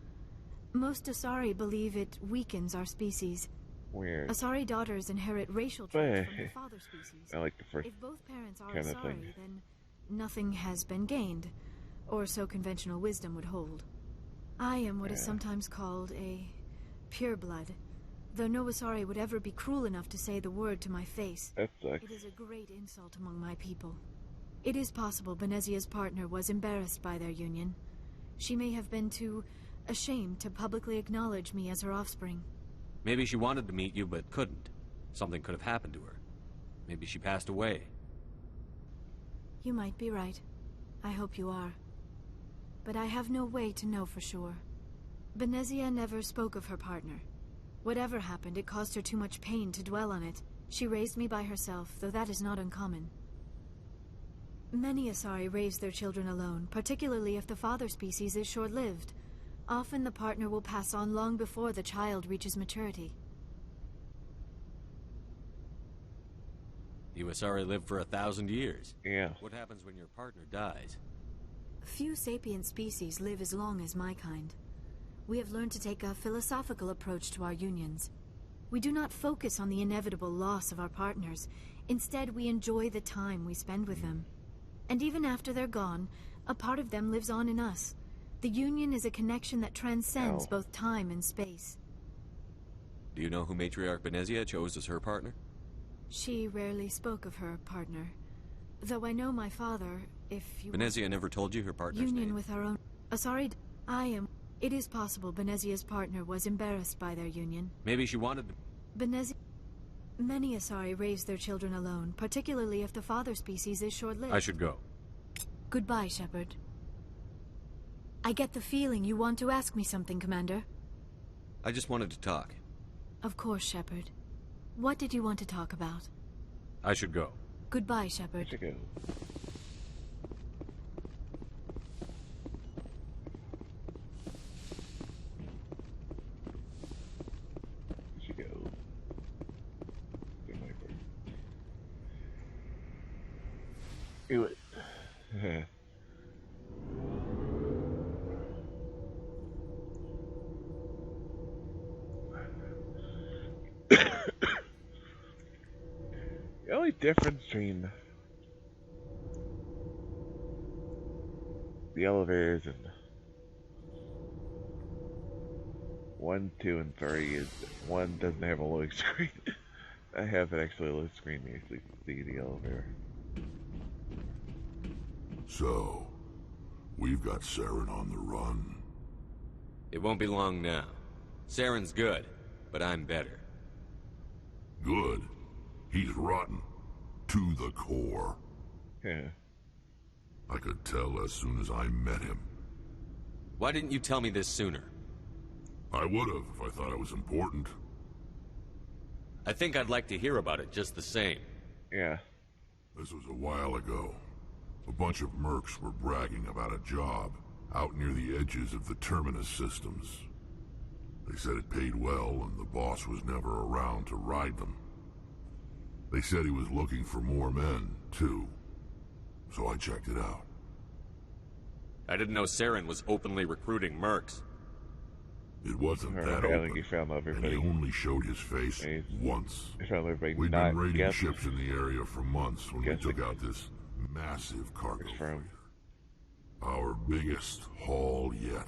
Most Asari believe it weakens our species. Weird. Asari daughters inherit racial traits from their father species. I like the first If both parents are kind of Asari, thing. then nothing has been gained, or so conventional wisdom would hold. I am what is sometimes called a pureblood, though no Asari would ever be cruel enough to say the word to my face. That sucks. It is a great insult among my people. It is possible Benezia's partner was embarrassed by their union. She may have been too ashamed to publicly acknowledge me as her offspring. Maybe she wanted to meet you but couldn't. Something could have happened to her. Maybe she passed away. You might be right. I hope you are. But I have no way to know for sure. Benezia never spoke of her partner. Whatever happened, it caused her too much pain to dwell on it. She raised me by herself, though that is not uncommon. Many Asari raise their children alone, particularly if the father species is short-lived. Often the partner will pass on long before the child reaches maturity. You Asari live for 1,000 years. Yeah. What happens when your partner dies? Few sapient species live as long as my kind. We have learned to take a philosophical approach to our unions. We do not focus on the inevitable loss of our partners. Instead, we enjoy the time we spend with them. And even after they're gone, a part of them lives on in us. The union is a connection that transcends both time and space. Do you know who Matriarch Benezia chose as her partner? She rarely spoke of her partner. Though I know my father, if you... Benezia never told you her partner's union name? With our own... Asari... I am... It is possible Benezia's partner was embarrassed by their union. Maybe she wanted to... Benezia... Many Asari raise their children alone, particularly if the father species is short-lived. I should go. Goodbye, Shepard. I get the feeling you want to ask me something, Commander. I just wanted to talk. Of course, Shepard. What did you want to talk about? I should go. Goodbye, Shepard. I should go. Do it. The only difference between the elevators in 1, 2, and 3 is 1 doesn't have a loading screen. I have it actually a loading screen. You actually see the elevator. So, we've got Saren on the run. It won't be long now. Saren's good, but I'm better. Good? He's rotten. To the core. Yeah. I could tell as soon as I met him. Why didn't you tell me this sooner? I would've if I thought it was important. I think I'd like to hear about it just the same. Yeah. This was a while ago. A bunch of mercs were bragging about a job out near the edges of the Terminus systems. They said it paid well and the boss was never around to ride them. They said he was looking for more men, too. So I checked it out. I didn't know Saren was openly recruiting mercs. It wasn't that open, and he only showed his face once. We'd been raiding ships in the area for months when we took out this massive cargo freighter. Our biggest haul yet.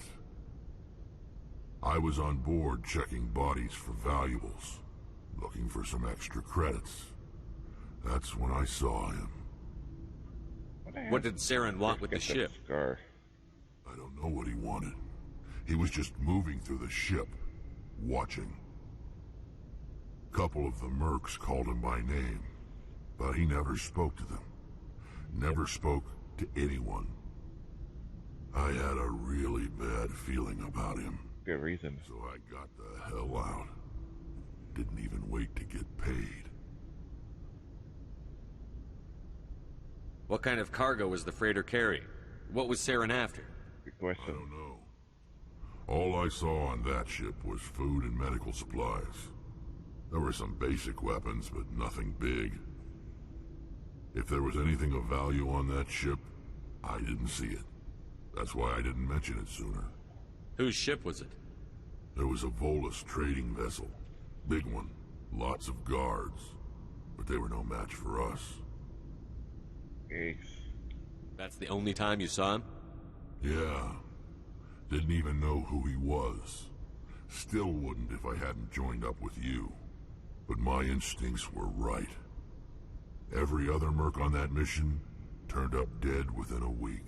I was on board checking bodies for valuables, looking for some extra credits. That's when I saw him. What did Saren want with the ship? I don't know what he wanted. He was just moving through the ship, watching. Couple of the mercs called him by name, but he never spoke to them. Never spoke to anyone. I had a really bad feeling about him. Good reason. So I got the hell out. Didn't even wait to get paid. What kind of cargo was the freighter carrying? What was Saren after? Good question. I don't know. All I saw on that ship was food and medical supplies. There were some basic weapons, but nothing big. If there was anything of value on that ship, I didn't see it. That's why I didn't mention it sooner. Whose ship was it? There was a Volus trading vessel. Big one. Lots of guards. But they were no match for us. That's the only time you saw him? Yeah. Didn't even know who he was. Still wouldn't if I hadn't joined up with you. But my instincts were right. Every other merc on that mission turned up dead within a week.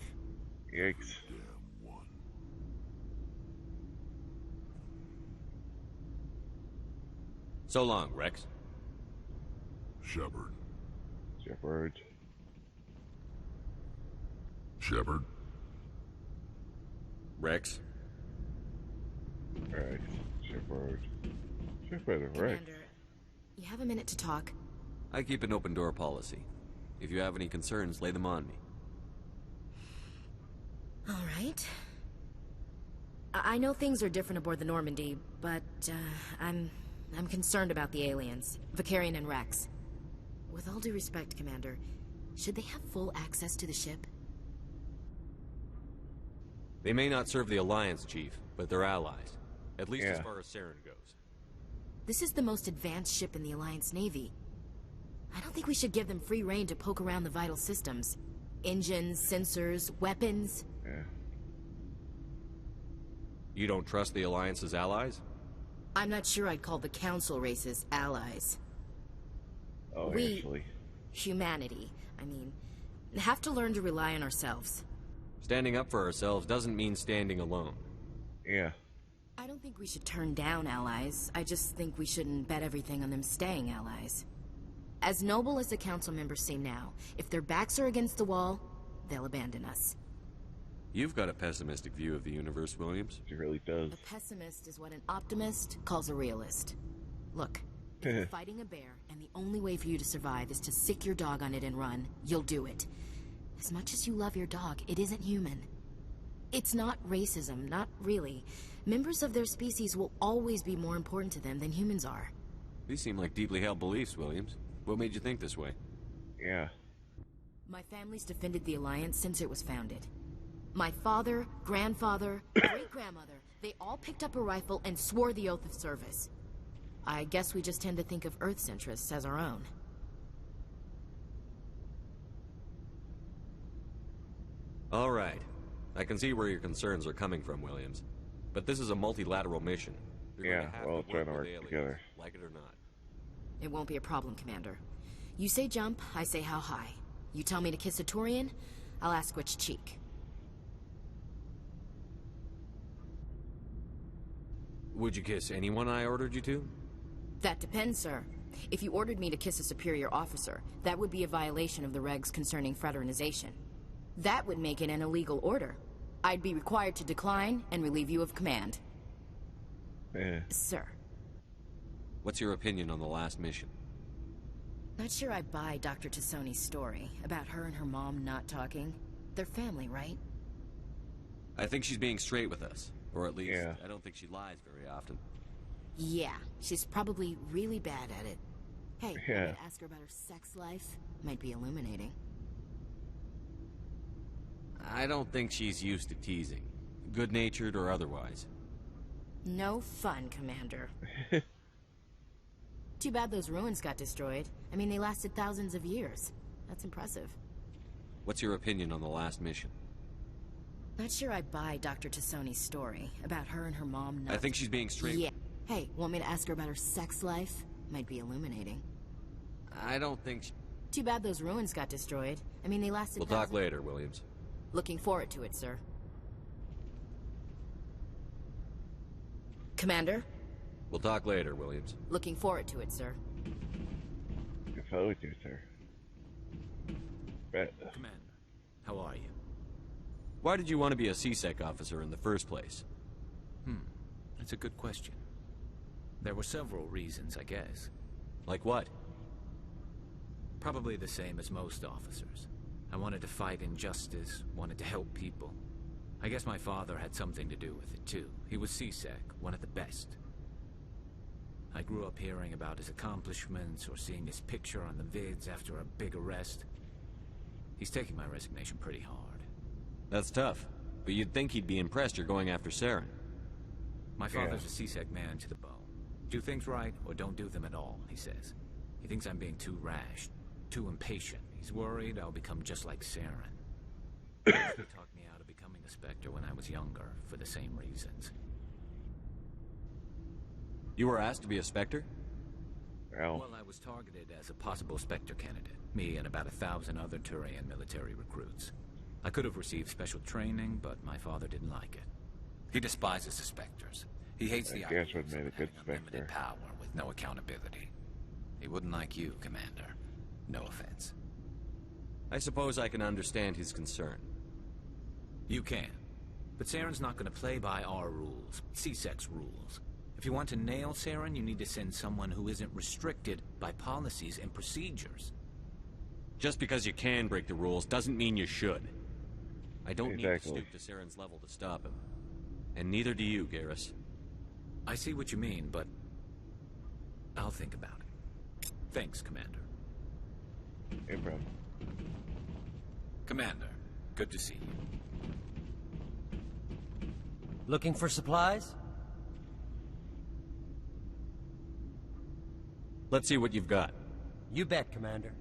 Yikes. Damn one. So long, Rex. Shepard. Shepard. Shepard. Rex. Rex. Shepard. Commander, you have a minute to talk? I keep an open door policy. If you have any concerns, lay them on me. All right. I know things are different aboard the Normandy, but I'm concerned about the aliens, Vakarian and Rex. With all due respect, Commander, should they have full access to the ship? They may not serve the Alliance, Chief, but they're allies. At least as far as Saren goes. This is the most advanced ship in the Alliance Navy. I don't think we should give them free rein to poke around the vital systems. Engines, sensors, weapons. Yeah. You don't trust the Alliance's allies? I'm not sure I'd call the Council races allies. Oh, we, actually. Humanity, I mean, have to learn to rely on ourselves. Standing up for ourselves doesn't mean standing alone. Yeah. I don't think we should turn down allies. I just think we shouldn't bet everything on them staying allies. As noble as the Council members seem now, if their backs are against the wall, they'll abandon us. You've got a pessimistic view of the universe, Williams. He really does. A pessimist is what an optimist calls a realist. Look, if you're fighting a bear, and the only way for you to survive is to sick your dog on it and run, you'll do it. As much as you love your dog, it isn't human. It's not racism, not really. Members of their species will always be more important to them than humans are. These seem like deeply held beliefs, Williams. What made you think this way? Yeah. My family's defended the Alliance since it was founded. My father, grandfather, great-grandmother, they all picked up a rifle and swore the oath of service. I guess we just tend to think of Earth's interests as our own. All right. I can see where your concerns are coming from, Williams. But this is a multilateral mission. Yeah, we're all trying to work together. Like it or not. It won't be a problem, Commander. You say jump, I say how high. You tell me to kiss a Turian, I'll ask which cheek. Would you kiss anyone I ordered you to? That depends, sir. If you ordered me to kiss a superior officer, that would be a violation of the regs concerning fraternization. That would make it an illegal order. I'd be required to decline and relieve you of command. Sir. What's your opinion on the last mission? Not sure I buy Dr. Tassoni's story about her and her mom not talking. They're family, right? I think she's being straight with us. Or at least, I don't think she lies very often. Yeah, she's probably really bad at it. Hey, yeah. Ask her about her sex life. Might be illuminating. I don't think she's used to teasing. Good-natured or otherwise. No fun, Commander. Too bad those ruins got destroyed. I mean, they lasted thousands of years. That's impressive. What's your opinion on the last mission? Not sure I buy Dr. Tassoni's story about her and her mom not... I think she's being straight... Yeah. Hey, want me to ask her about her sex life? Might be illuminating. I don't think she... Too bad those ruins got destroyed. I mean, they lasted... We'll talk later, Williams. Looking forward to it, sir. Commander? We'll talk later, Williams. Looking forward to it, sir. Looking forward to it, sir. Bet. Commander, how are you? Why did you want to be a CSEC officer in the first place? That's a good question. There were several reasons, I guess. Like what? Probably the same as most officers. I wanted to fight injustice, wanted to help people. I guess my father had something to do with it, too. He was CSEC, one of the best. I grew up hearing about his accomplishments or seeing his picture on the vids after a big arrest. He's taking my resignation pretty hard. That's tough, but you'd think he'd be impressed you're going after Saren. My father's a CSEC man to the bone. Do things right, or don't do them at all, he says. He thinks I'm being too rash, too impatient. He's worried I'll become just like Saren. He talked me out of becoming a Spectre when I was younger, for the same reasons. You were asked to be a Spectre? Well, I was targeted as a possible Spectre candidate. Me and about 1,000 other Turian military recruits. I could have received special training, but my father didn't like it. He despises the Spectres. He hates the idea of having unlimited power with no accountability. He wouldn't like you, Commander. No offense. I suppose I can understand his concern. You can. But Saren's not going to play by our rules, CSEC's rules. If you want to nail Saren, you need to send someone who isn't restricted by policies and procedures. Just because you can break the rules doesn't mean you should. I don't need to Exactly. stoop to Saren's level to stop him. And neither do you, Garrus. I see what you mean, but I'll think about it. Thanks, Commander. Hey, bro. Commander, good to see you. Looking for supplies? Let's see what you've got. You bet, Commander.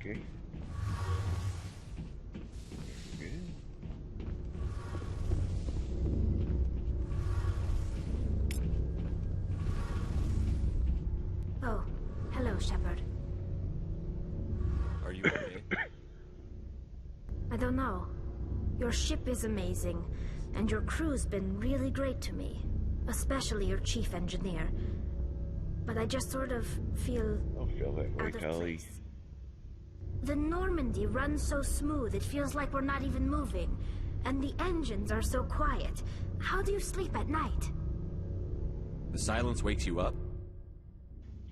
Okay. Oh, hello, Shepard. Are you okay? I don't know. Your ship is amazing, and your crew's been really great to me. Especially your chief engineer. But I just sort of feel Don't feel that way, out of Tully. place. The Normandy runs so smooth, it feels like we're not even moving. And the engines are so quiet. How do you sleep at night? The silence wakes you up?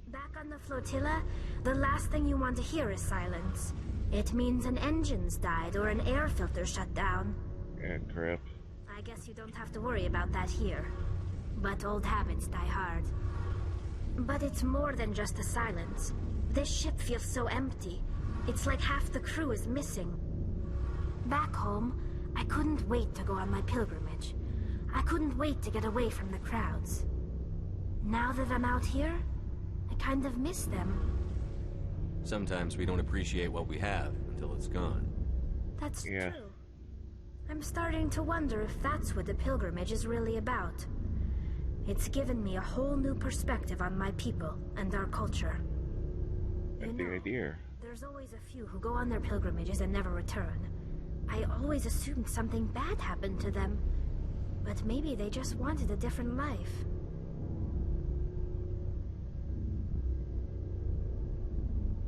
Back on the flotilla, the last thing you want to hear is silence. It means an engine's died or an air filter shut down. Yeah, crap. I guess you don't have to worry about that here. But old habits die hard. But it's more than just the silence. This ship feels so empty. It's like half the crew is missing. Back home, I couldn't wait to go on my pilgrimage. I couldn't wait to get away from the crowds. Now that I'm out here, I kind of miss them. Sometimes we don't appreciate what we have until it's gone. That's true. I'm starting to wonder if that's what the pilgrimage is really about. It's given me a whole new perspective on my people and our culture. That's the idea. There's always a few who go on their pilgrimages and never return. I always assumed something bad happened to them. But maybe they just wanted a different life.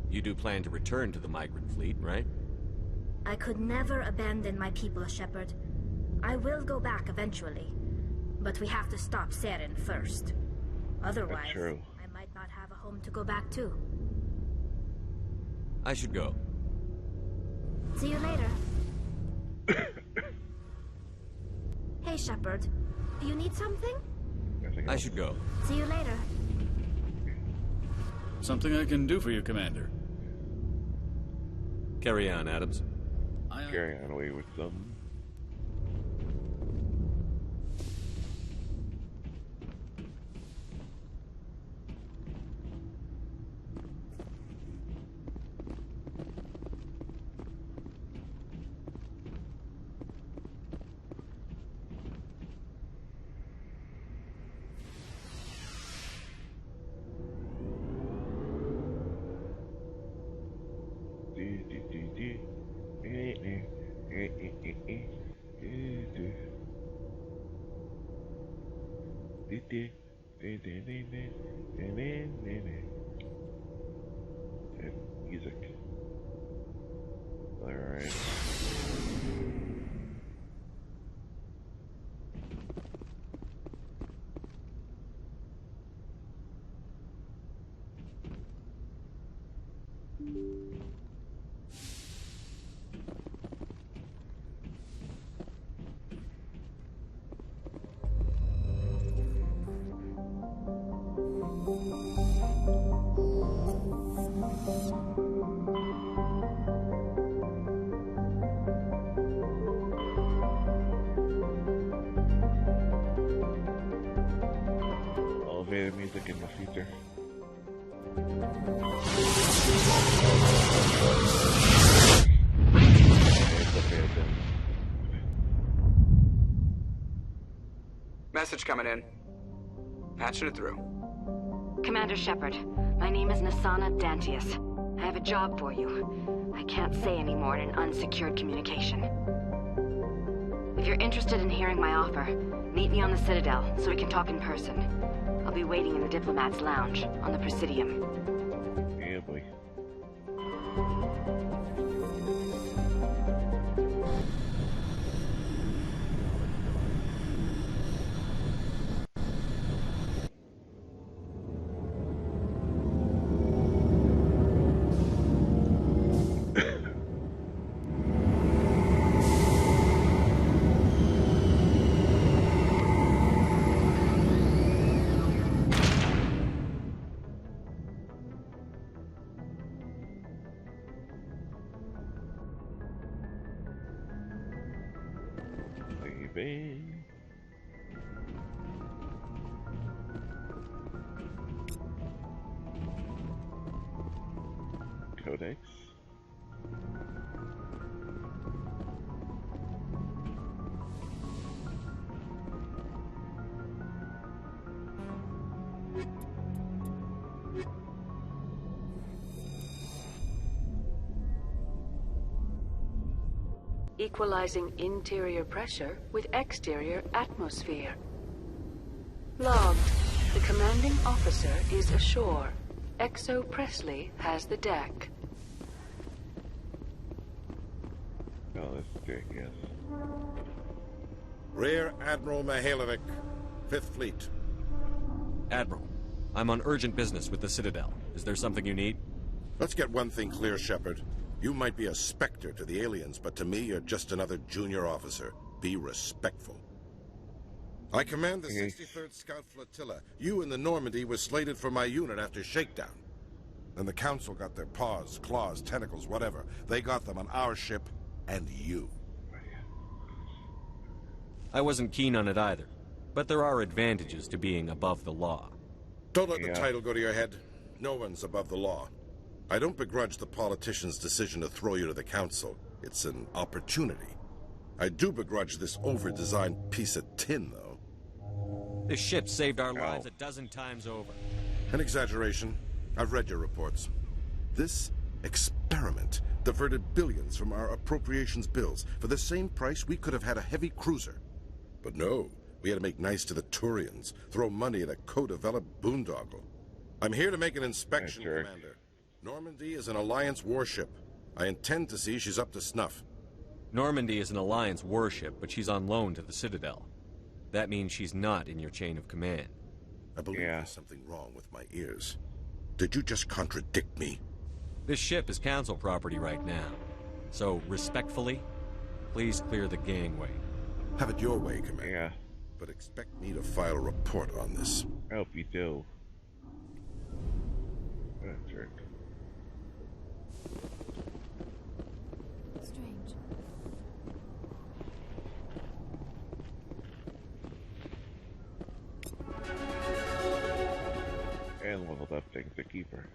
You do plan to return to the migrant fleet, right? I could never abandon my people, Shepard. I will go back eventually. But we have to stop Saren first. Otherwise, I might not have a home to go back to. I should go. See you later. Hey, Shepard. You need something? I should go. See you later. Something I can do for you, Commander. Carry on, Adams. Carry on away with some. Music. Alright. Elevator music in the future. Message coming in. Patching it through. Commander Shepard, my name is Nassana Dantius. I have a job for you. I can't say any more in an unsecured communication. If you're interested in hearing my offer, meet me on the Citadel so we can talk in person. I'll be waiting in the Diplomat's Lounge on the Presidium. Yeah, boy. Codex. Equalizing interior pressure with exterior atmosphere. Logged. The commanding officer is ashore. Exo Presley has the deck. Oh, that's Dick, yes. Rear Admiral Mihailovic, 5th Fleet. Admiral, I'm on urgent business with the Citadel. Is there something you need? Let's get one thing clear, Shepard. You might be a specter to the aliens, but to me, you're just another junior officer. Be respectful. I command the 63rd Scout Flotilla. You and the Normandy were slated for my unit after shakedown. Then the Council got their paws, claws, tentacles, whatever. They got them on our ship, and you. I wasn't keen on it either, but there are advantages to being above the law. Don't let the title go to your head. No one's above the law. I don't begrudge the politician's decision to throw you to the Council. It's an opportunity. I do begrudge this over-designed piece of tin, though. This ship saved our lives a dozen times over. An exaggeration. I've read your reports. This experiment diverted billions from our appropriations bills. For the same price, we could have had a heavy cruiser. But no, we had to make nice to the Turians, throw money at a co-developed boondoggle. I'm here to make an inspection, Commander. Normandy is an Alliance warship. I intend to see she's up to snuff. Normandy is an Alliance warship, but she's on loan to the Citadel. That means she's not in your chain of command. I believe there's something wrong with my ears. Did you just contradict me? This ship is Council property right now. So, respectfully, please clear the gangway. Have it your way, Commander. Yeah. But expect me to file a report on this. I hope you do. What a jerk. Strange. And leveled up things to keep her.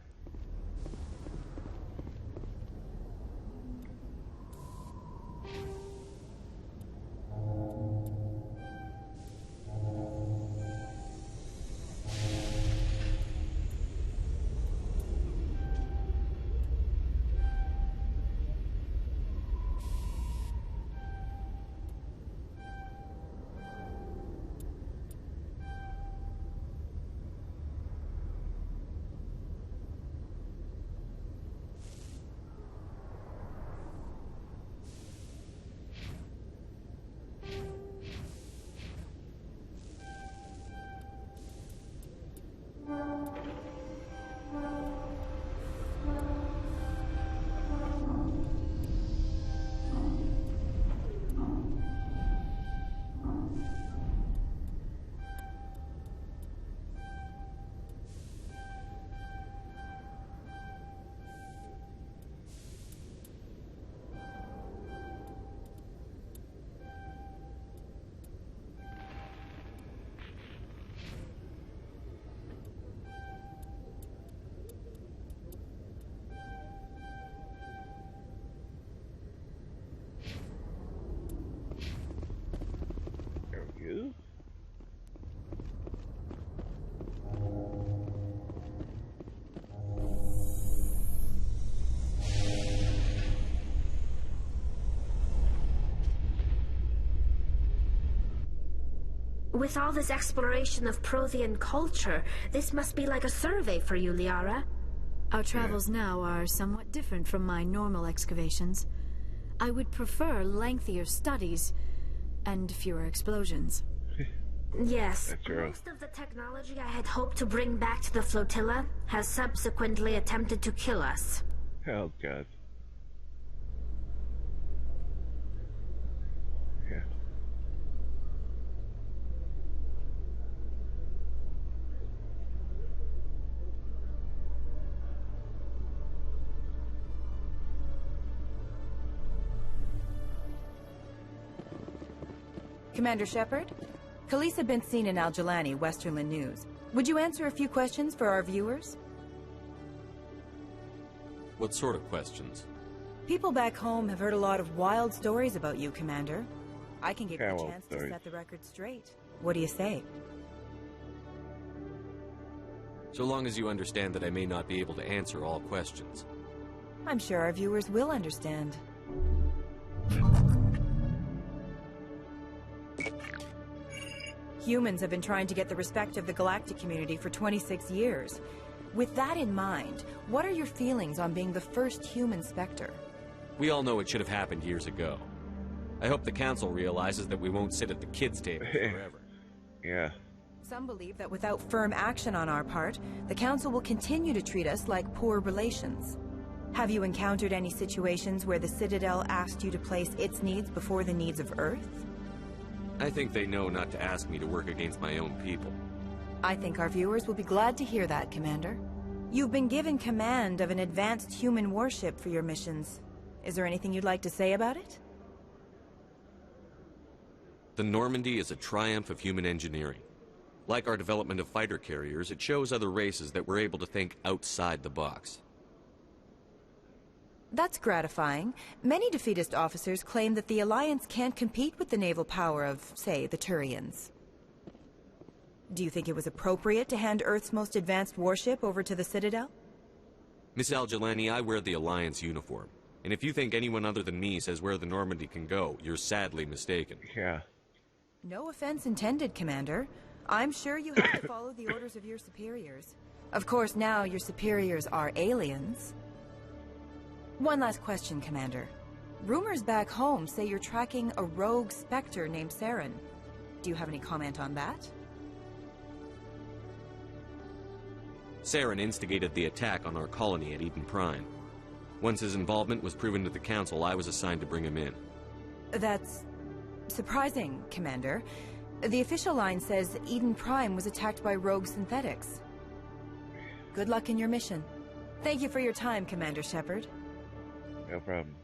With all this exploration of Prothean culture, this must be like a survey for you, Liara. Our travels now are somewhat different from my normal excavations. I would prefer lengthier studies and fewer explosions. Yes, most of the technology I had hoped to bring back to the flotilla has subsequently attempted to kill us. Oh, God. Yeah. Commander Shepard? Khaleesa bint Sinan Al-Jilani, Westerland News. Would you answer a few questions for our viewers? What sort of questions? People back home have heard a lot of wild stories about you, Commander. I can give you a chance to set the record straight. What do you say? So long as you understand that I may not be able to answer all questions. I'm sure our viewers will understand. Humans have been trying to get the respect of the galactic community for 26 years. With that in mind, what are your feelings on being the first human Spectre? We all know it should have happened years ago. I hope the Council realizes that we won't sit at the kids' table forever. Yeah. Some believe that without firm action on our part, the Council will continue to treat us like poor relations. Have you encountered any situations where the Citadel asked you to place its needs before the needs of Earth? I think they know not to ask me to work against my own people. I think our viewers will be glad to hear that, Commander. You've been given command of an advanced human warship for your missions. Is there anything you'd like to say about it? The Normandy is a triumph of human engineering. Like our development of fighter carriers, it shows other races that we're able to think outside the box. That's gratifying. Many defeatist officers claim that the Alliance can't compete with the naval power of, say, the Turians. Do you think it was appropriate to hand Earth's most advanced warship over to the Citadel? Miss Al-Jilani, I wear the Alliance uniform. And if you think anyone other than me says where the Normandy can go, you're sadly mistaken. Yeah. No offense intended, Commander. I'm sure you have to follow the orders of your superiors. Of course, now your superiors are aliens. One last question, Commander. Rumors back home say you're tracking a rogue Spectre named Saren. Do you have any comment on that? Saren instigated the attack on our colony at Eden Prime. Once his involvement was proven to the Council, I was assigned to bring him in. That's surprising, Commander. The official line says Eden Prime was attacked by rogue synthetics. Good luck in your mission. Thank you for your time, Commander Shepard. No problem.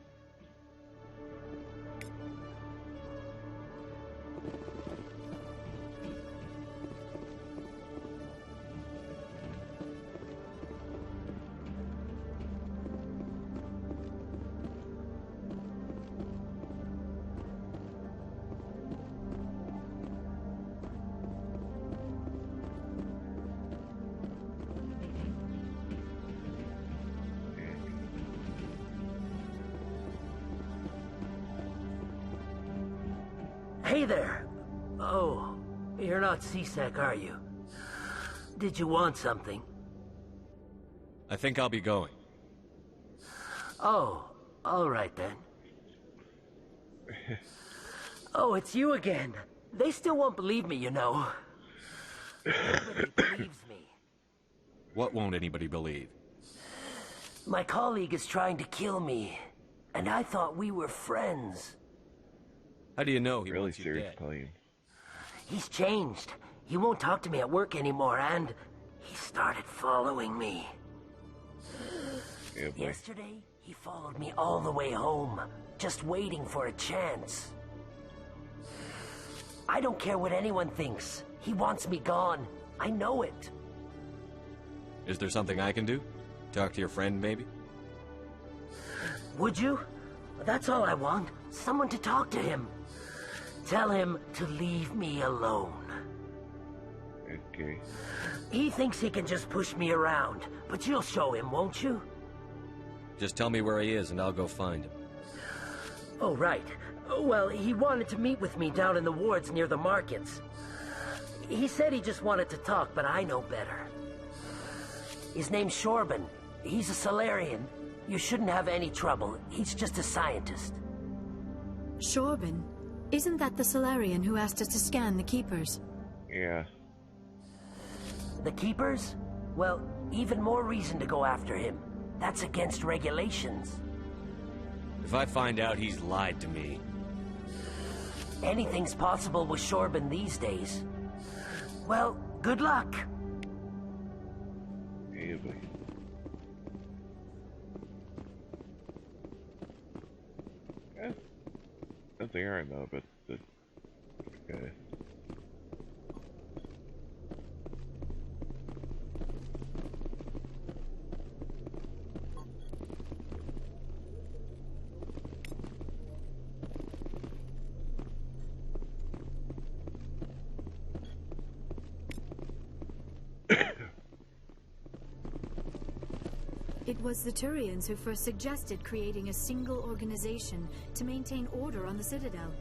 Hey there. Oh, you're not C-Sec, are you? Did you want something? I think I'll be going. Oh, all right then. Oh, it's you again. They still won't believe me, you know. Nobody believes me. What won't anybody believe? My colleague is trying to kill me, and I thought we were friends. How do you know he really wants you serious dead? claim? He's changed. He won't talk to me at work anymore, and he started following me. Yeah, boy. Yesterday, he followed me all the way home, just waiting for a chance. I don't care what anyone thinks. He wants me gone. I know it. Is there something I can do? Talk to your friend, maybe? Would you? That's all I want. Someone to talk to him. Tell him to leave me alone. Okay. He thinks he can just push me around, but you'll show him, won't you? Just tell me where he is and I'll go find him. Oh, right. Well, he wanted to meet with me down in the wards near the markets. He said he just wanted to talk, but I know better. His name's Shorban. He's a Salarian. You shouldn't have any trouble. He's just a scientist. Shorban? Isn't that the Salarian who asked us to scan the Keepers? Yeah. The Keepers? Well, even more reason to go after him. That's against regulations. If I find out he's lied to me... Anything's possible with Shorban these days. Well, good luck. Easy. Yeah. Nothing I know, but okay. It was the Turians who first suggested creating a single organization to maintain order on the Citadel.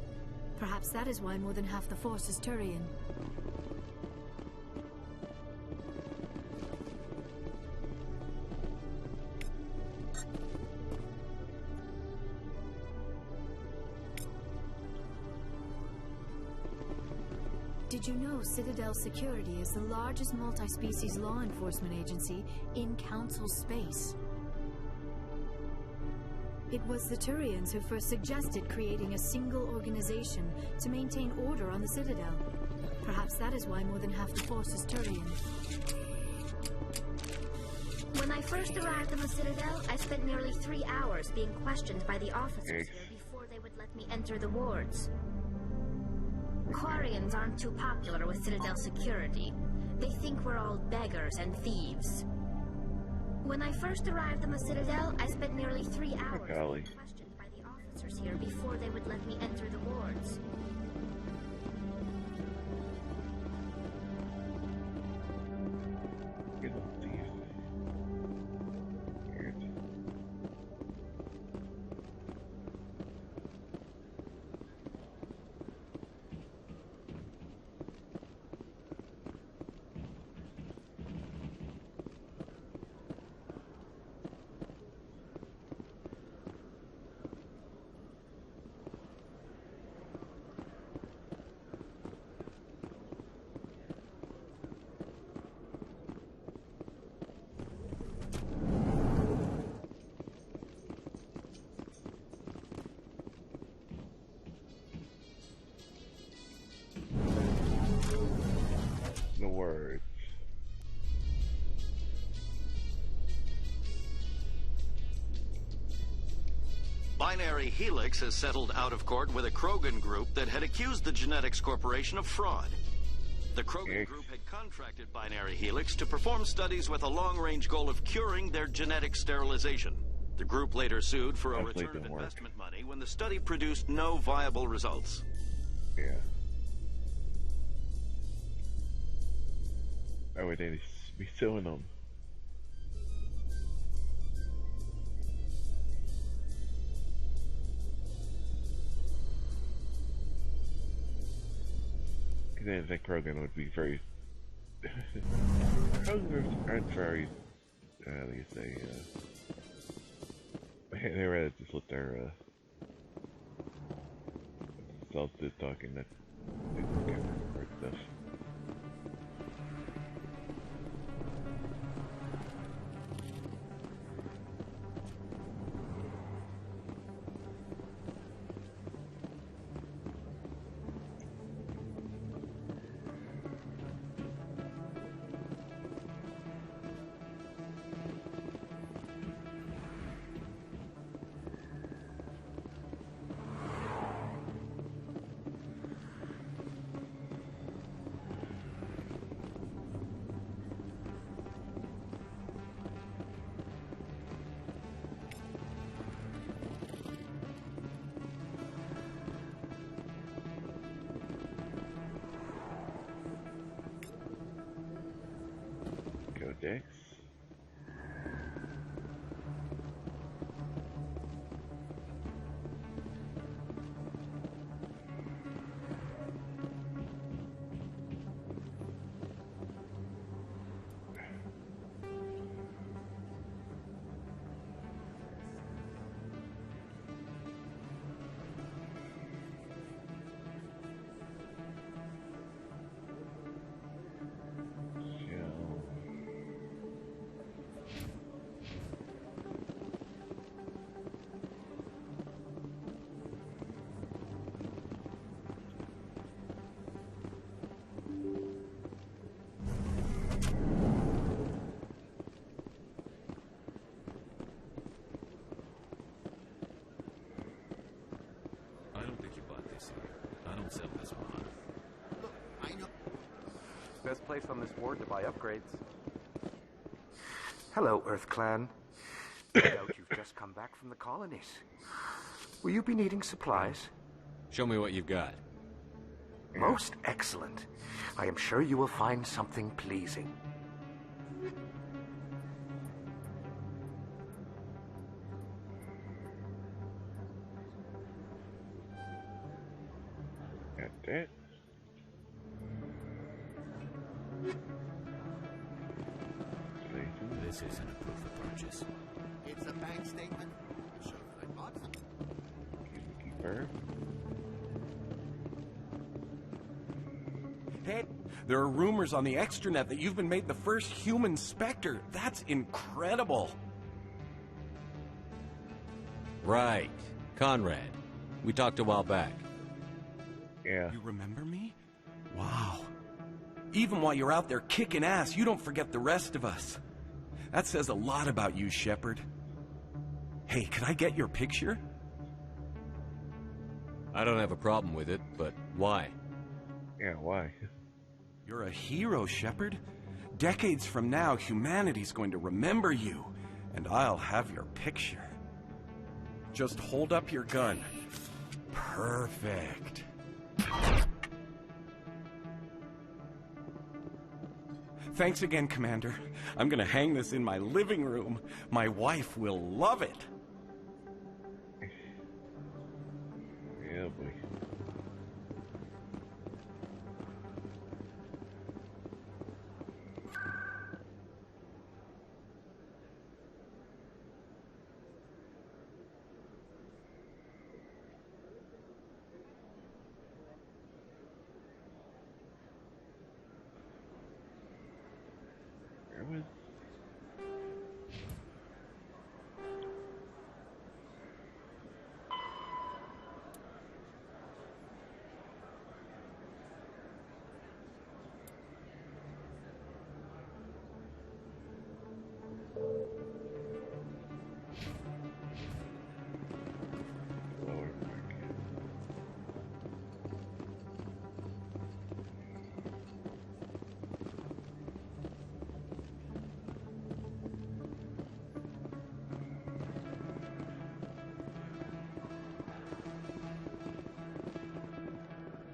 Perhaps that is why more than half the force is Turian. Did you know Citadel Security is the largest multi-species law enforcement agency in Council space? It was the Turians who first suggested creating a single organization to maintain order on the Citadel. Perhaps that is why more than half the force is Turian. When I first arrived on the Citadel, I spent nearly 3 hours being questioned by the officers here before they would let me enter the wards. Quarians aren't too popular with Citadel security. They think we're all beggars and thieves. When I first arrived on the Citadel, I spent nearly 3 hours being questioned by the officers here before they would let me enter the wards. The words. Binary Helix has settled out of court with a Krogan group that had accused the Genetics Corporation of fraud. The Krogan group had contracted Binary Helix to perform studies with a long-range goal of curing their genetic sterilization. The group later sued for a return of investment money when the study produced no viable results. Yeah. Why would they be suing them? I didn't think Krogan would be very... Krogan aren't very... how do you say, they rather just let their, self do talking that they don't get hurt stuff. of this mod. Look, I know. Best place on this ward to buy upgrades. Hello, Earth Clan. No doubt you've just come back from the colonies. Will you be needing supplies? Show me what you've got. Most excellent. I am sure you will find something pleasing. That's it. This isn't a proof of purchase. It's a bank statement. Show that I bought something. Keeper. Hey, there are rumors on the extranet that you've been made the first human Spectre. That's incredible. Right. Conrad. We talked a while back. Yeah. You remember me? Wow. Even while you're out there kicking ass, you don't forget the rest of us. That says a lot about you, Shepard. Hey, can I get your picture? I don't have a problem with it, but why? Yeah, why? You're a hero, Shepard. Decades from now, humanity's going to remember you, and I'll have your picture. Just hold up your gun. Perfect. Thanks again, Commander. I'm gonna hang this in my living room. My wife will love it. Yeah, boy.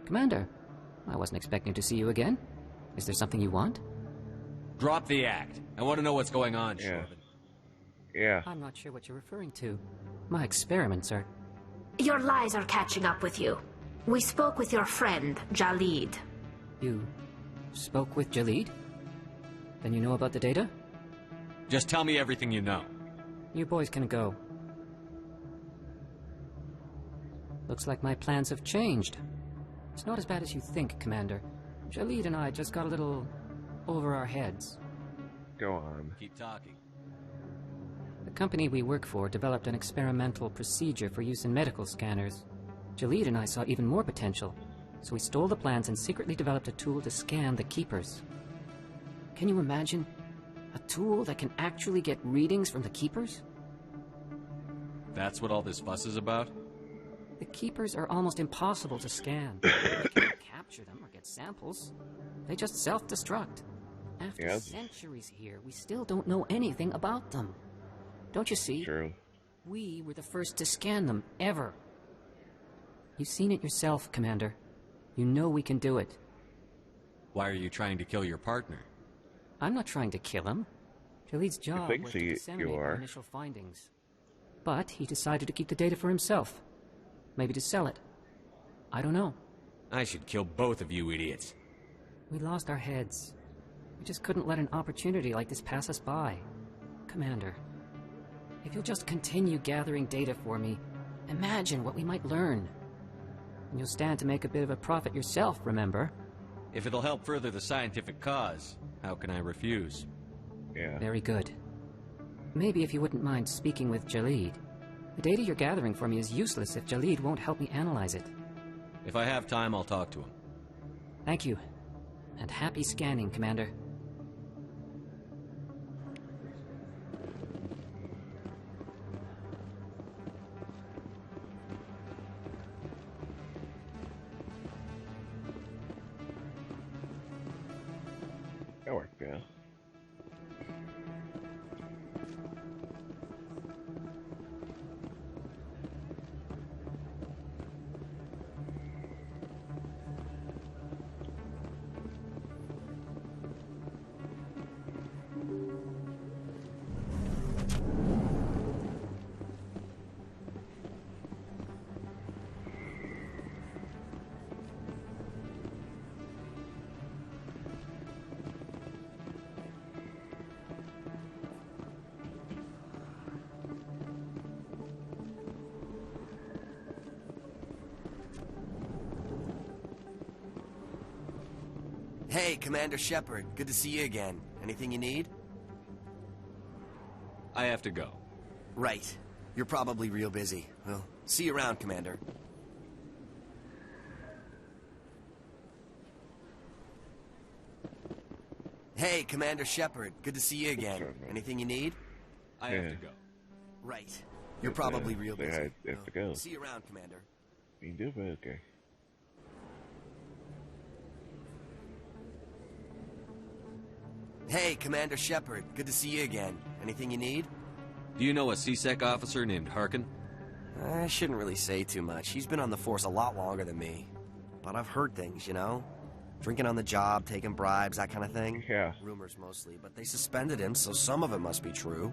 Commander, I wasn't expecting to see you again. Is there something you want? Drop the act. I want to know what's going on, Shorben. Yeah. I'm not sure what you're referring to. My experiments are... Your lies are catching up with you. We spoke with your friend, Jalid. You spoke with Jalid? Then you know about the data? Just tell me everything you know. You boys can go. Looks like my plans have changed. It's not as bad as you think, Commander. Jalid and I just got a little over our heads. Go on. Keep talking. The company we work for developed an experimental procedure for use in medical scanners. Jalid and I saw even more potential, so we stole the plans and secretly developed a tool to scan the Keepers. Can you imagine? A tool that can actually get readings from the Keepers? That's what all this fuss is about? The Keepers are almost impossible to scan. You can't capture them or get samples. They just self-destruct. After centuries here, we still don't know anything about them. Don't you see? True. We were the first to scan them, ever. You've seen it yourself, Commander. You know we can do it. Why are you trying to kill your partner? I'm not trying to kill him. Jalid's job was to disseminate our initial findings. But he decided to keep the data for himself. Maybe to sell it. I don't know. I should kill both of you idiots. We lost our heads. We just couldn't let an opportunity like this pass us by. Commander, if you'll just continue gathering data for me, imagine what we might learn. And you'll stand to make a bit of a profit yourself, remember? If it'll help further the scientific cause, how can I refuse? Yeah. Very good. Maybe if you wouldn't mind speaking with Jalid. The data you're gathering for me is useless if Jalid won't help me analyze it. If I have time, I'll talk to him. Thank you. And happy scanning, Commander. Hey, Commander Shepard. Good to see you again. Anything you need? I have to go. Right. You're probably real busy. Well, see you around, Commander. Hey, Commander Shepard. Good to see you again. Anything you need? I have to go. Right. You're probably real busy. I have to go. See you around, Commander. You can do it, okay. Hey, Commander Shepard. Good to see you again. Anything you need? Do you know a CSEC officer named Harkin? I shouldn't really say too much. He's been on the force a lot longer than me. But I've heard things, you know? Drinking on the job, taking bribes, that kind of thing. Yeah. Rumors mostly, but they suspended him, so some of it must be true.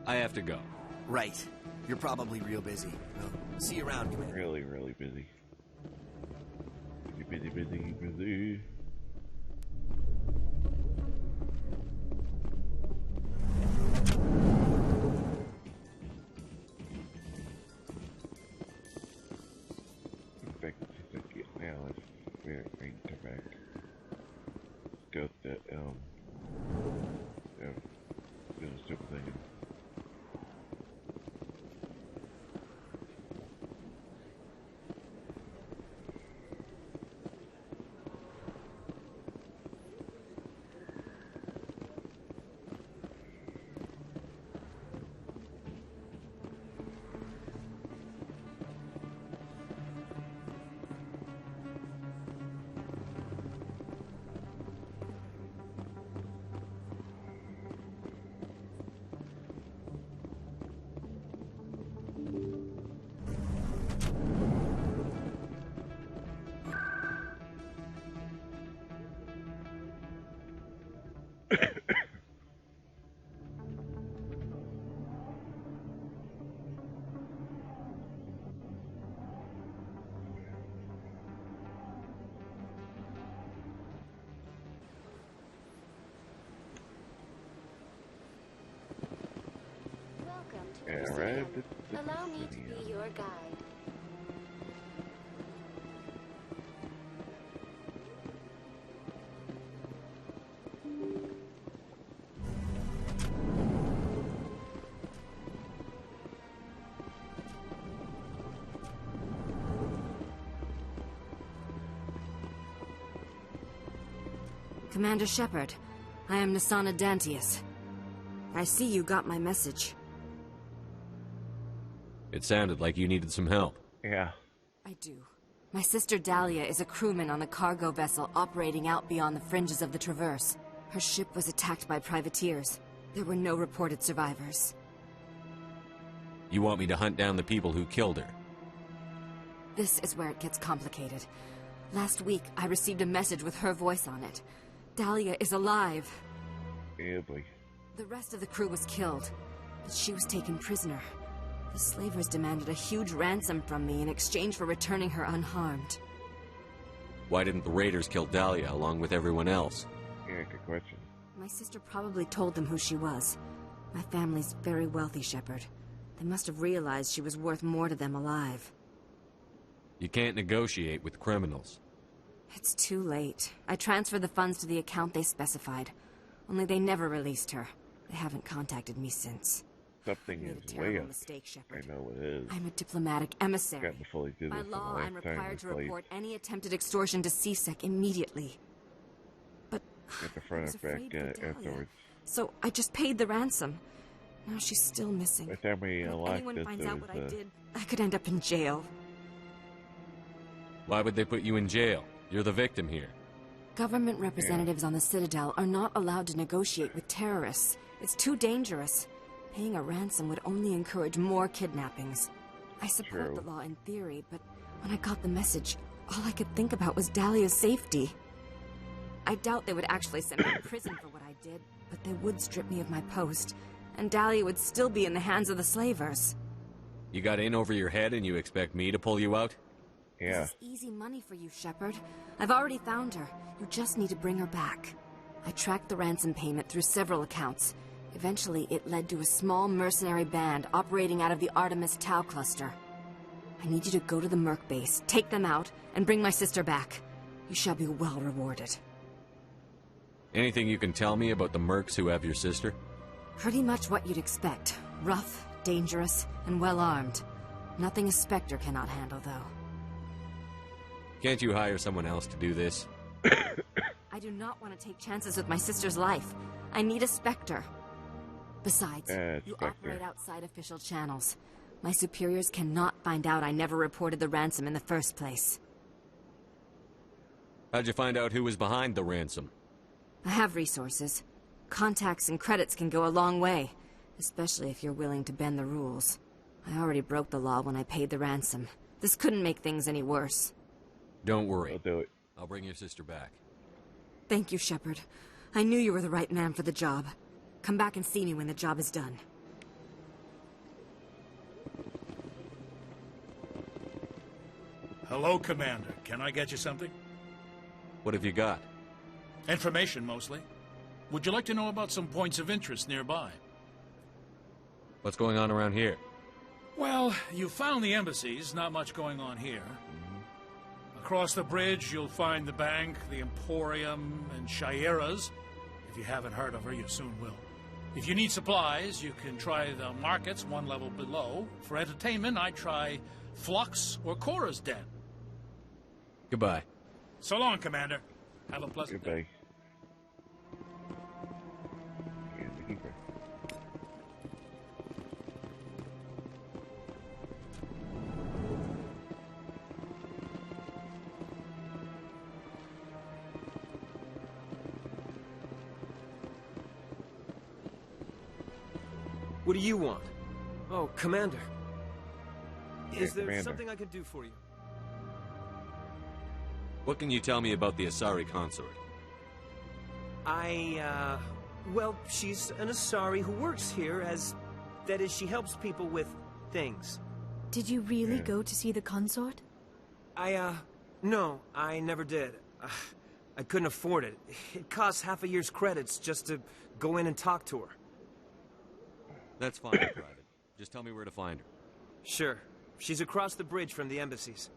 I have to go. Right. You're probably real busy. Well, see you around, Commander. Really, really busy. Busy. Now let's wait to back. Go to do the stupid thing. Arrived at the Allow me to be your guide. Commander Shepard, I am Nassana Dantius. I see you got my message. It sounded like you needed some help. Yeah. I do. My sister Dahlia is a crewman on a cargo vessel operating out beyond the fringes of the Traverse. Her ship was attacked by privateers. There were no reported survivors. You want me to hunt down the people who killed her? This is where it gets complicated. Last week, I received a message with her voice on it. Dahlia is alive. Yeah, boy. The rest of the crew was killed, but she was taken prisoner. The slavers demanded a huge ransom from me in exchange for returning her unharmed. Why didn't the raiders kill Dahlia along with everyone else? Yeah, good question. My sister probably told them who she was. My family's very wealthy, Shepard. They must have realized she was worth more to them alive. You can't negotiate with criminals. It's too late. I transferred the funds to the account they specified. Only they never released her. They haven't contacted me since. Something is way up. I know what it is. I'm a diplomatic emissary. By law, I'm required to report any attempted extortion to CSEC immediately. But at the front and back afterwards. So I just paid the ransom. Now she's still missing. If anyone finds out what I did, I could end up in jail. Why would they put you in jail? You're the victim here. Government representatives on the Citadel are not allowed to negotiate with terrorists. It's too dangerous. Paying a ransom would only encourage more kidnappings. I support the law in theory, but when I got the message, all I could think about was Dahlia's safety. I doubt they would actually send me to prison for what I did, but they would strip me of my post, and Dahlia would still be in the hands of the slavers. You got in over your head and you expect me to pull you out? Yeah. This is easy money for you, Shepard. I've already found her. You just need to bring her back. I tracked the ransom payment through several accounts. Eventually, it led to a small mercenary band operating out of the Artemis Tau cluster. I need you to go to the Merc base, take them out, and bring my sister back. You shall be well rewarded. Anything you can tell me about the mercs who have your sister? Pretty much what you'd expect. Rough, dangerous, and well-armed. Nothing a Spectre cannot handle, though. Can't you hire someone else to do this? I do not want to take chances with my sister's life. I need a Spectre. Besides, you operate outside official channels. My superiors cannot find out I never reported the ransom in the first place. How'd you find out who was behind the ransom? I have resources. Contacts and credits can go a long way, especially if you're willing to bend the rules. I already broke the law when I paid the ransom. This couldn't make things any worse. Don't worry. I'll do it. I'll bring your sister back. Thank you, Shepard. I knew you were the right man for the job. Come back and see me when the job is done. Hello, Commander. Can I get you something? What have you got? Information, mostly. Would you like to know about some points of interest nearby? What's going on around here? Well, you found the embassies. Not much going on here. Across the bridge, you'll find the bank, the Emporium, and Shayera's. If you haven't heard of her, you soon will. If you need supplies, you can try the markets one level below. For entertainment, I'd try Flux or Cora's Den. Goodbye. So long, Commander. Have a pleasant day. What do you want? Oh, Commander. Yeah, Is there Commander. something I can do for you? What can you tell me about the Asari consort? Well, she's an Asari who works here that is, she helps people with things. Did you really go to see the consort? No, I never did. I couldn't afford it. It costs half a year's credits just to go in and talk to her. That's fine, Private. Just tell me where to find her. Sure. She's across the bridge from the embassies.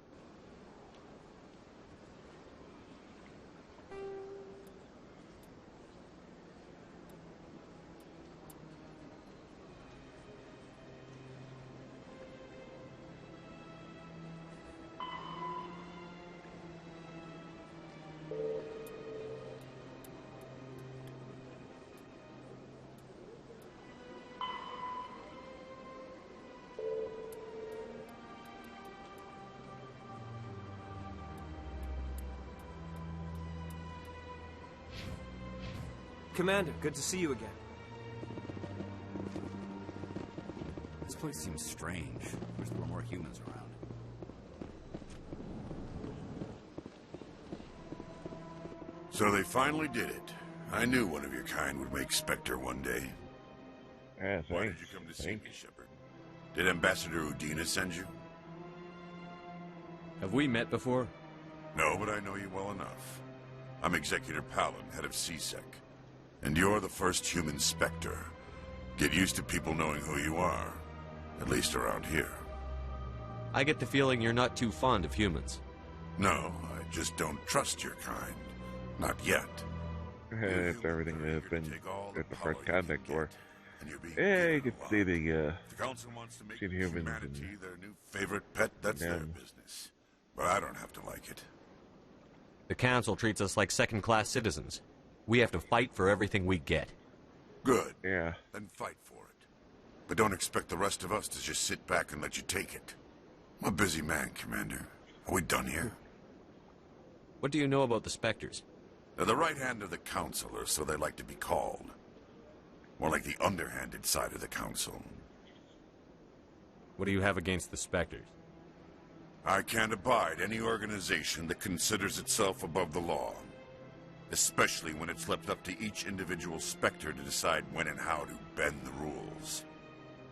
Commander, good to see you again. This place seems strange. Wish there were more humans around. So they finally did it. I knew one of your kind would make Spectre one day. Yeah, Why did you come to see me, Shepard? Did Ambassador Udina send you? Have we met before? No, but I know you well enough. I'm Executor Palin, head of CSEC. And you're the first human Spectre. Get used to people knowing who you are. At least around here. I get the feeling you're not too fond of humans. No, I just don't trust your kind. Not yet. It's everything that has been at the front contact for. Yeah, you can see the Council wants to make humans humanity and their new favorite pet. That's their business. But I don't have to like it. The Council treats us like second-class citizens. We have to fight for everything we get. Good. Yeah. Then fight for it. But don't expect the rest of us to just sit back and let you take it. I'm a busy man, Commander. Are we done here? What do you know about the Spectres? They're the right hand of the Council, or so they like to be called. More like the underhanded side of the Council. What do you have against the Spectres? I can't abide any organization that considers itself above the law. Especially when it's left up to each individual Spectre to decide when and how to bend the rules.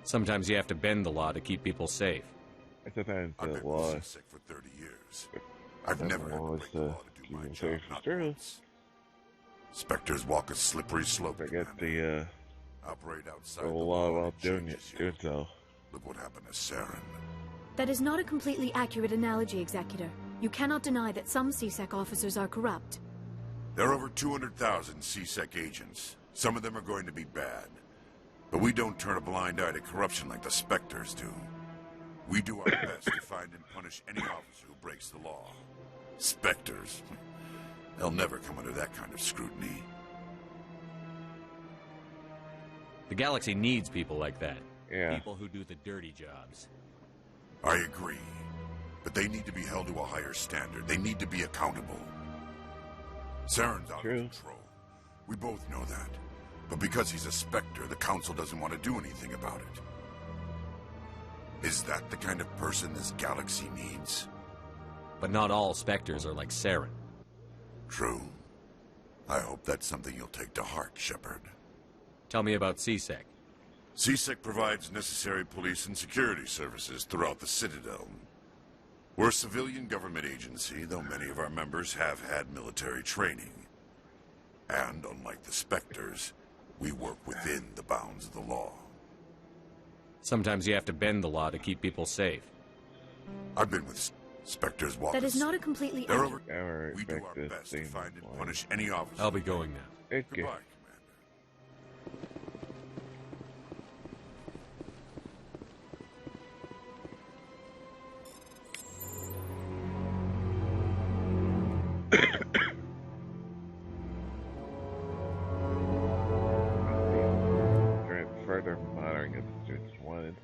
Sometimes you have to bend the law to keep people safe. Sometimes I've the been law sick for 30 years. I've never had to break the law to do my job, not once. Spectres walk a slippery slope. Forget the operate outside the the law law while doing so. Look what happened to Saren. That is not a completely accurate analogy, Executor. You cannot deny that some CSEC officers are corrupt. There are over 200,000 C-Sec agents. Some of them are going to be bad. But we don't turn a blind eye to corruption like the Spectres do. We do our best to find and punish any officer who breaks the law. Spectres. They'll never come under that kind of scrutiny. The galaxy needs people like that. Yeah. People who do the dirty jobs. I agree. But they need to be held to a higher standard. They need to be accountable. Saren's out of control. We both know that. But because he's a Spectre, the Council doesn't want to do anything about it. Is that the kind of person this galaxy needs? But not all Spectres are like Saren. True. I hope that's something you'll take to heart, Shepard. Tell me about C-Sec. C-Sec provides necessary police and security services throughout the Citadel. We're a civilian government agency, though many of our members have had military training. And, unlike the Spectres, we work within the bounds of the law. Sometimes you have to bend the law to keep people safe. I've been with Spectres walk. That is not a completely They're over. We do our best to find and punish any officer. I'll be going now. Okay. Goodbye, Further monitoring of the students wanted.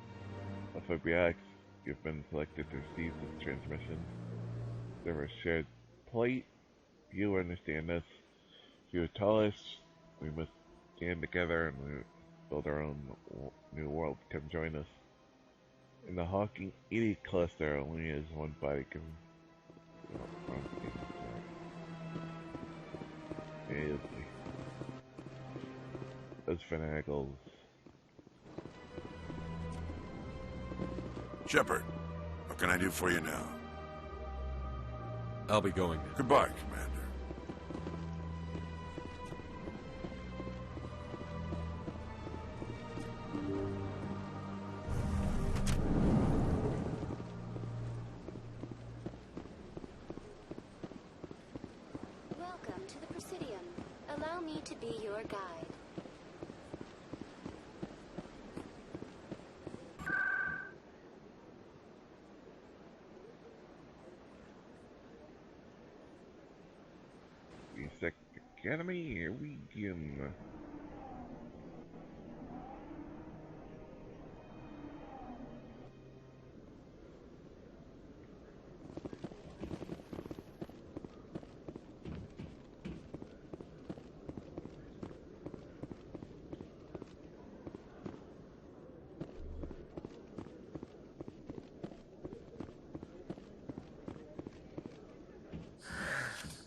Alpha BX, you've been selected to receive this transmission. There was shared plate. You understand this. You tell us we must stand together and we build our own new world. Come join us. In the Hawking 80 cluster, only as one body can. Those fanatics. Shepard, what can I do for you now? I'll be going now. Goodbye, Commander. Welcome to the Presidium. Allow me to be your guide. Academy, here we begin.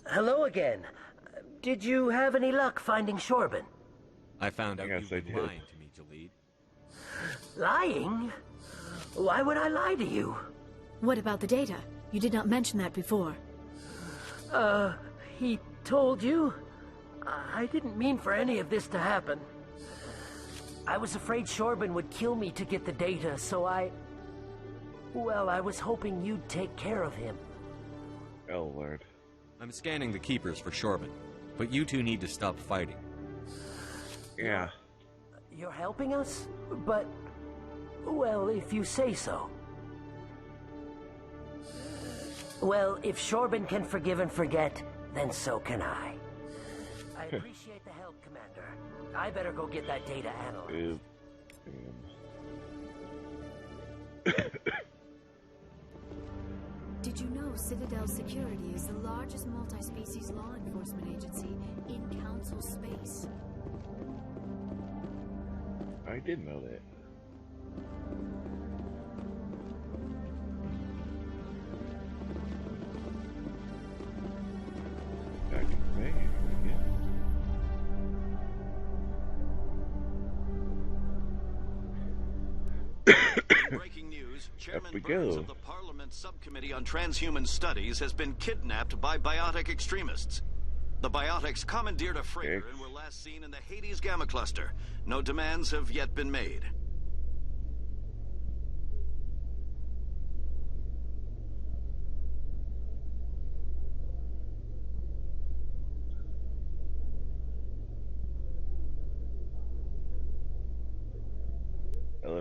Hello again. Did you have any luck finding Shorben? I found out you've been lying to me, Jalid. Lying? Why would I lie to you? What about the data? You did not mention that before. He told you? I didn't mean for any of this to happen. I was afraid Shorben would kill me to get the data, so well, I was hoping you'd take care of him. Oh, Lord. I'm scanning the Keepers for Shorben, but you two need to stop fighting. Yeah. You're helping us? But, well, if you say so. Well, if Shorben can forgive and forget, then so can I. I appreciate the help, Commander. I better go get that data analyzed. Did you know Citadel Security is the largest multi-species law enforcement agency in Council space? I did know that. Back in May, yeah. Breaking news, Chairman Burns of the Parliament Subcommittee on Transhuman Studies has been kidnapped by biotic extremists. The biotics commandeered a freighter and were last seen in the Hades Gamma Cluster. No demands have yet been made.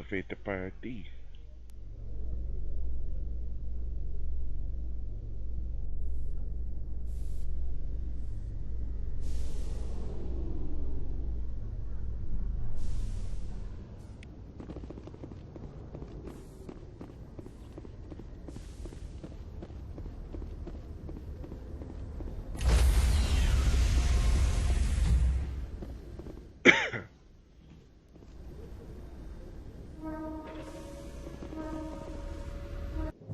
fait partie.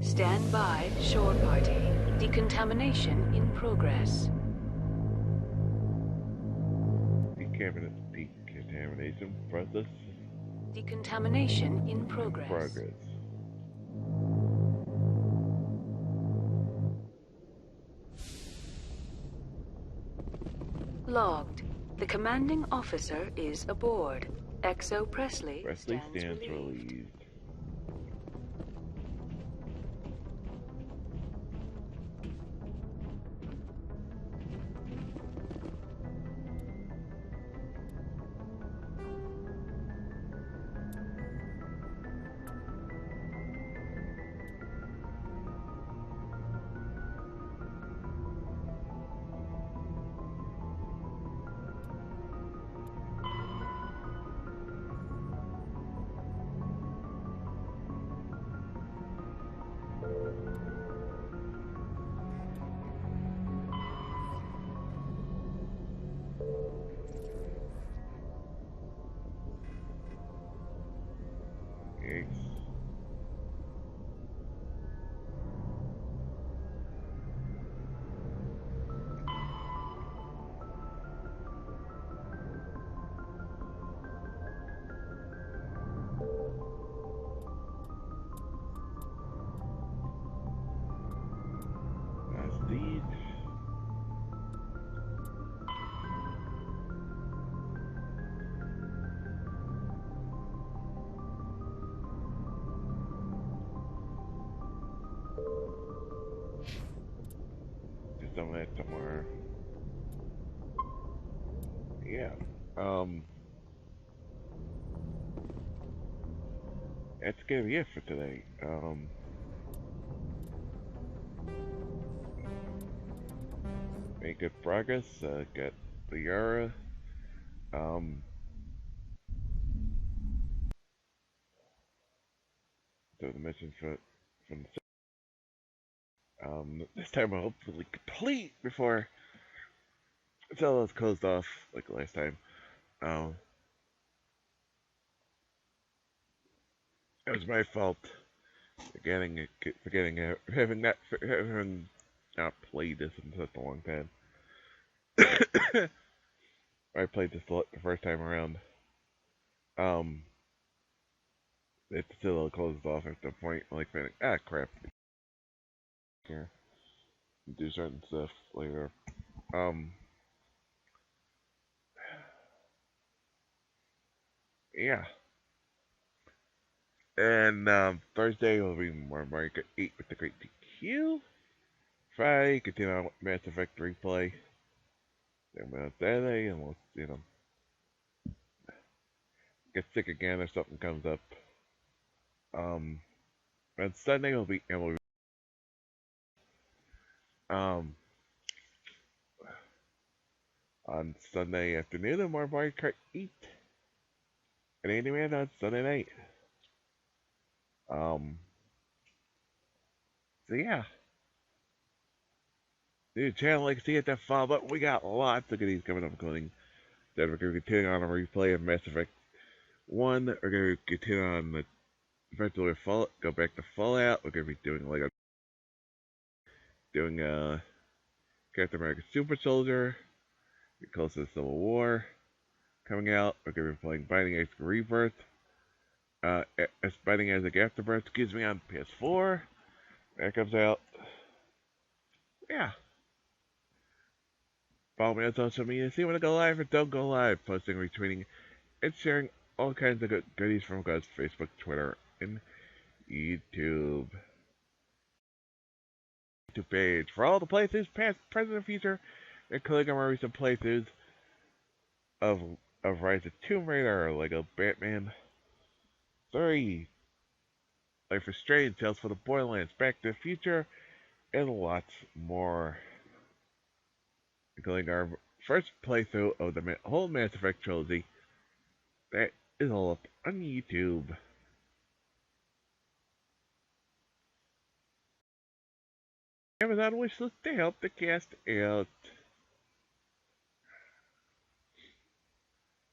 Stand by, shore party. Decontamination in progress. Decontamination process. Decontamination in progress. Logged. The commanding officer is aboard. XO Presley stands relieved. Some of that tomorrow. Yeah. That's gonna be it for today. Made good progress. Got Liara. So the mission from this time I'll hopefully complete before it's all closed off like last time. It was my fault having not played this in such a long time. I played this the first time around. It's still closed off at the point like thinking, crap. Here, do certain stuff later. Yeah. And Thursday will be more Mario Kart 8 with the Great TQ. Friday, continue on Mass Effect replay. Then on Saturday, and we'll, get sick again if something comes up. And Sunday will be MLB. On Sunday afternoon, more Mario Kart 8. And Andy Man on Sunday night. So yeah. New channel, like to see it, that follow button. We got lots of goodies coming up, including that we're going to continue on a replay of Mass Effect 1. We're going to continue on the eventually go back to Fallout. We're going to be doing Captain America Super Soldier, close to the Civil War coming out. We're going to be playing Binding Isaac Rebirth. Binding Isaac Afterbirth, on PS4. That comes out. Yeah. Follow me on social media. See when I go live or don't go live. Posting, retweeting, and sharing all kinds of goodies from God's Facebook, Twitter, and YouTube page for all the playthroughs, past, present, and future, including our recent playthroughs of Rise of Tomb Raider, Lego Batman, 3, Life is Strange, Tales from the Borderlands, Back to the Future, and lots more. Including our first playthrough of the whole Mass Effect trilogy. That is all up on YouTube. Amazon wishlist to help the cast out.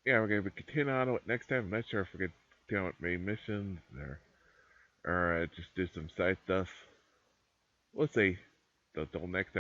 Yeah, we're going to be continuing on with next time. I'm not sure if we're going to continue on with main missions or just do some side stuff. We'll see. Until next time.